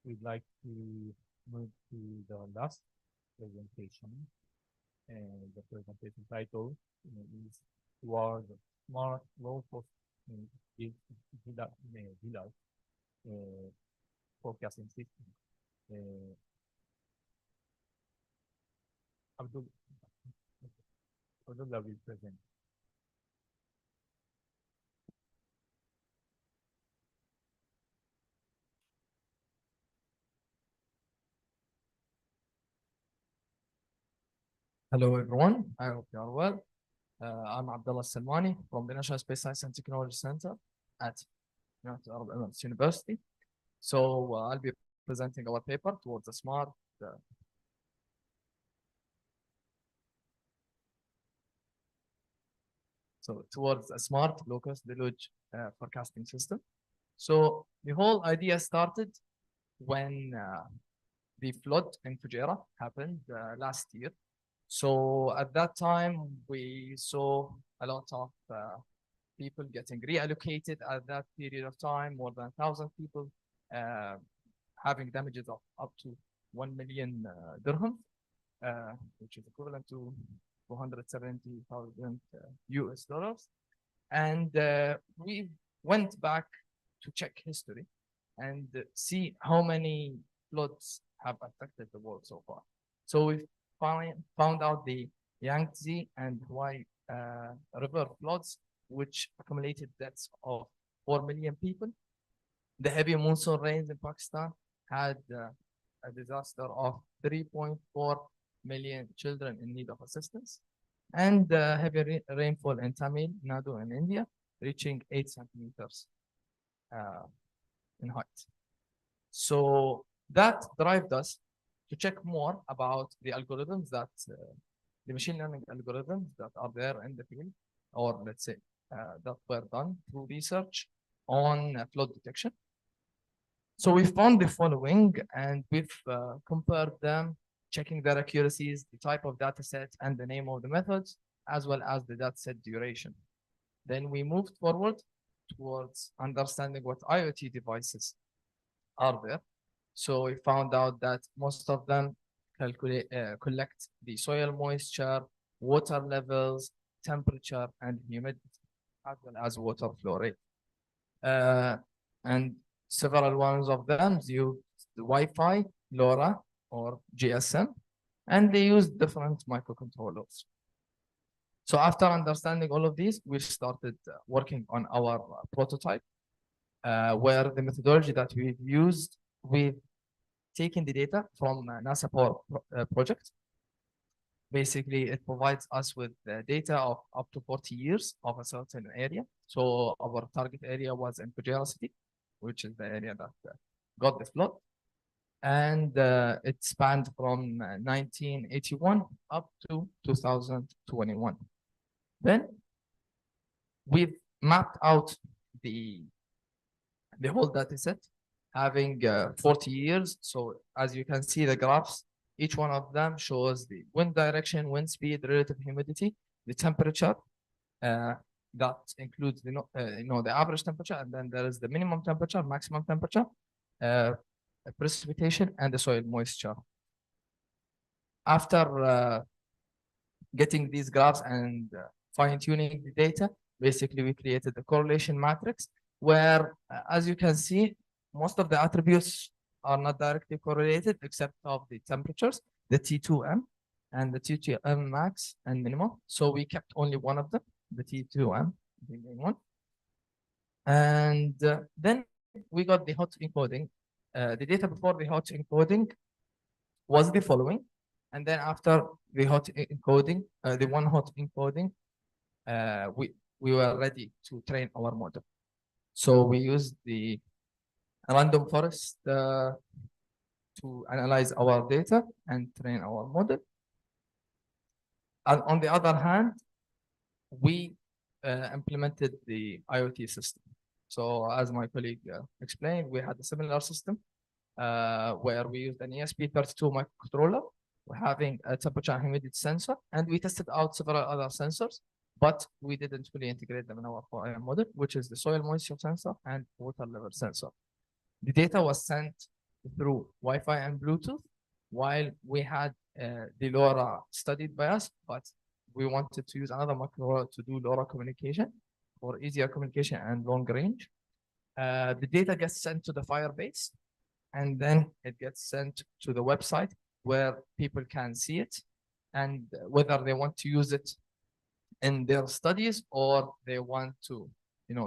we'd like to move to the last presentation. And the presentation title is Toward Smart Low-Cost Village Forecasting System. Abdullah will present. Hello, everyone. I hope you are well. I'm Abdullah Salmani from the National Space Science and Technology Center at United Arab Emirates University. So I'll be presenting our paper towards a smart So towards a smart low-cost deluge forecasting system. So the whole idea started when the flood in Fujairah happened last year. So at that time, we saw a lot of people getting reallocated at that period of time, more than 1,000 people having damages of up to 1 million dirham, which is equivalent to 470,000 US dollars. And we went back to check history and see how many floods have affected the world so far. So we found out the Yangtze and Huai river floods, which accumulated deaths of 4 million people. The heavy monsoon rains in Pakistan had a disaster of 3.4 million children in need of assistance. And heavy rainfall in Tamil Nadu in India, reaching 8 centimeters in height. So that drove us to check more about the algorithms that, the machine learning algorithms that are there in the field, or let's say that were done through research on flood detection. So we found the following, and we've compared them, checking their accuracies, the type of data set, and the name of the methods, as well as the data set duration. Then we moved forward towards understanding what IoT devices are there. So we found out that most of them collect the soil moisture, water levels, temperature, and humidity, as well as water flow rate. And several ones of them use the Wi-Fi, LoRa, or GSM, and they use different microcontrollers. So after understanding all of these, we started working on our prototype, where the methodology that we've used, we've taken the data from NASA Power project. Basically, it provides us with data of up to 40 years of a certain area. So our target area was in Fujairah city, which is the area that got the flood. And it spanned from 1981 up to 2021. Then we've mapped out the whole data set, having 40 years. So as you can see the graphs, each one of them shows the wind direction, wind speed, relative humidity, the temperature, that includes the the average temperature, and then there is the minimum temperature, maximum temperature, precipitation, and the soil moisture. After getting these graphs and fine-tuning the data, basically we created a correlation matrix where, as you can see, most of the attributes are not directly correlated except of the temperatures, the T2M and the T2M max and minimum. So we kept only one of them, the T2M, the main one. And then we got the hot encoding. The data before the hot encoding was the following. And then after the hot encoding, the one hot encoding, we were ready to train our model. So we used the random forest to analyze our data and train our model. And on the other hand, we implemented the IoT system. So as my colleague explained, we had a similar system where we used an ESP32 microcontroller, having a temperature and humidity sensor, and we tested out several other sensors, but we didn't fully integrate them in our model, which is the soil moisture sensor and water level sensor. The data was sent through Wi-Fi and Bluetooth, while we had the LoRa studied by us, but we wanted to use another microcontroller to do LoRa communication for easier communication and long range. The data gets sent to the Firebase, and then it gets sent to the website where people can see it, and whether they want to use it in their studies or they want to,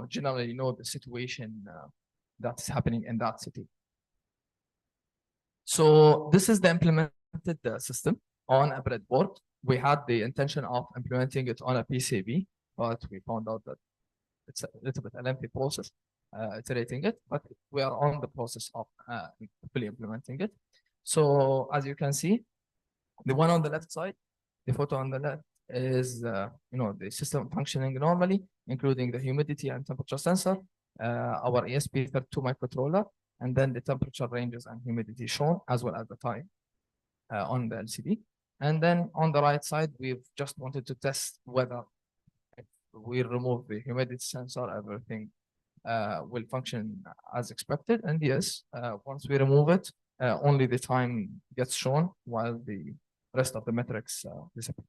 generally know the situation that's happening in that city. So this is the implemented system on a breadboard. We had the intention of implementing it on a PCB, but we found out that it's a little bit a lengthy process iterating it, but we are on the process of fully implementing it. So as you can see, the one on the left side, the photo on the left is, the system functioning normally, including the humidity and temperature sensor, our ESP32 microcontroller, and then the temperature ranges and humidity shown, as well as the time on the LCD. And then on the right side, we've just wanted to test whether if we remove the humidity sensor, everything will function as expected. And yes, once we remove it, only the time gets shown while the rest of the metrics disappear.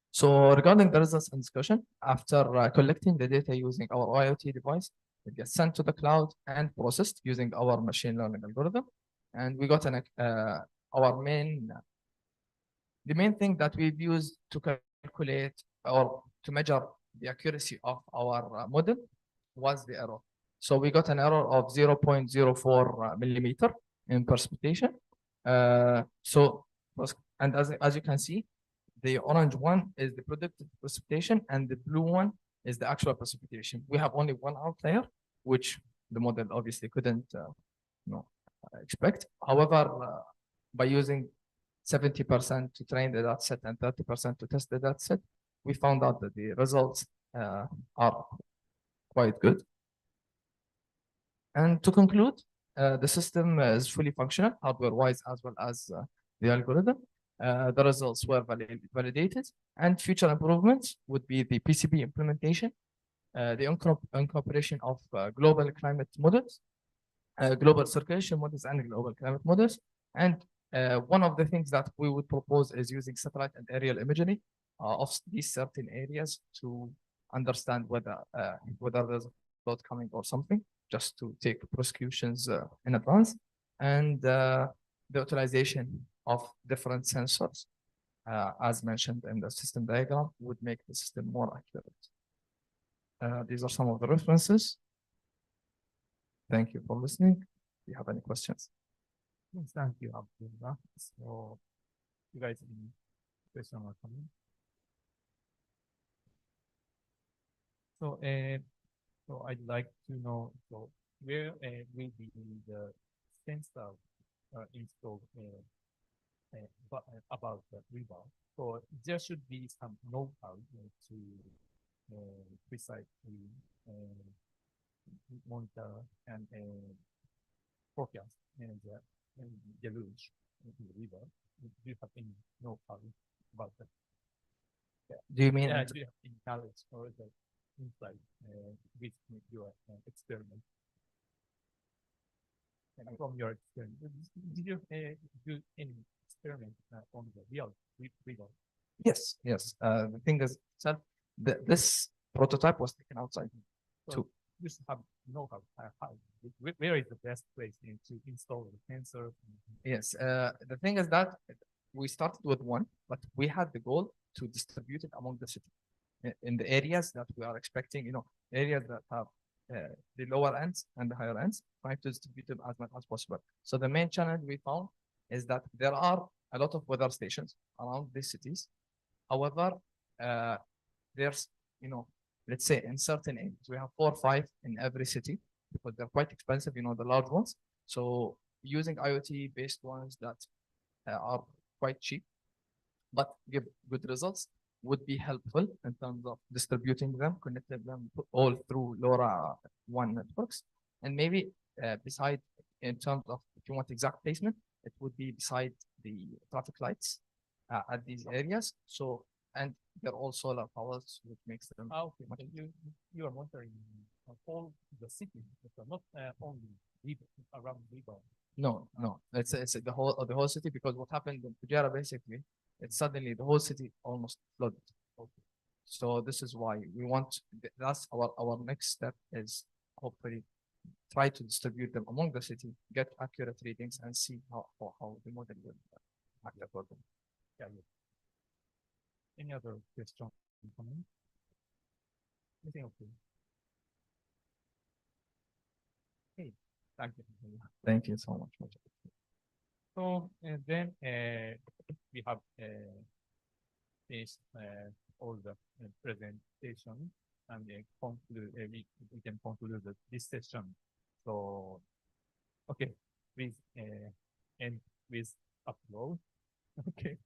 So regarding the results and discussion, after collecting the data using our IoT device, it gets sent to the cloud and processed using our machine learning algorithm. And we got the main thing that we've used to calculate or to measure the accuracy of our model was the error. So we got an error of 0.04 millimeter in precipitation. And as you can see, the orange one is the predicted precipitation and the blue one is the actual precipitation. We have only one outlier, which the model obviously couldn't expect. However, by using 70% to train the data set and 30% to test the data set, we found out that the results are quite good. And to conclude, the system is fully functional, hardware-wise, as well as the algorithm. The results were validated, and future improvements would be the PCB implementation, the incorporation of global climate models, global circulation models, and global climate models. And one of the things that we would propose is using satellite and aerial imagery of these certain areas to understand whether there's a flood coming or something, just to take precautions in advance. And the utilization of different sensors, as mentioned in the system diagram, would make the system more accurate. These are some of the references. Thank you for listening. Do you have any questions? Yes, thank you, Abdullah. So, you guys, any question or comment? So, so I'd like to know, so where will be the sensor installed about the rebound? So there should be some know-how to precisely monitor and forecast and deluge into the river. Do you have any know-how about that? Do you mean? Do you have any knowledge or the insight with your experiment? And from your experiment, did you do any experiment on the real river? Yes. The thing is, this prototype was taken outside. So you should have know-how. Where is the best place to install the sensor? Yes. The thing is that we started with one, but we had the goal to distribute it among the city in the areas that we are expecting. Areas that have the lower ends and the higher ends, trying to distribute them as much as possible. So the main challenge we found is that there are a lot of weather stations around these cities. However, there's, let's say in certain areas, we have 4 or 5 in every city because they're quite expensive, the large ones. So using IoT based ones that are quite cheap, but give good results would be helpful in terms of distributing them, connecting them all through LoRaWAN networks. And maybe beside, in terms of if you want exact placement, it would be beside the traffic lights at these areas. So, and they're all solar powers, which makes them okay. Much you are monitoring all the city, not only around Riba. No. It's the whole city, because what happened in Fujairah basically, it's suddenly the whole city almost flooded. Okay. So this is why we want. That's our next step is hopefully try to distribute them among the city, get accurate readings, and see how the model will act accordingly. Yeah. Any other question? Anything okay? Hey, thank you. Thank you so much. So and then we have finished all the presentation, and we can conclude this session. So okay, please end with upload. Okay.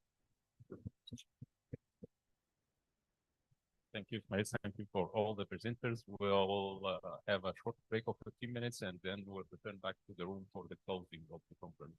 Thank you, Ismail. Thank you for all the presenters. We'll have a short break of 15 minutes and then we'll return back to the room for the closing of the conference.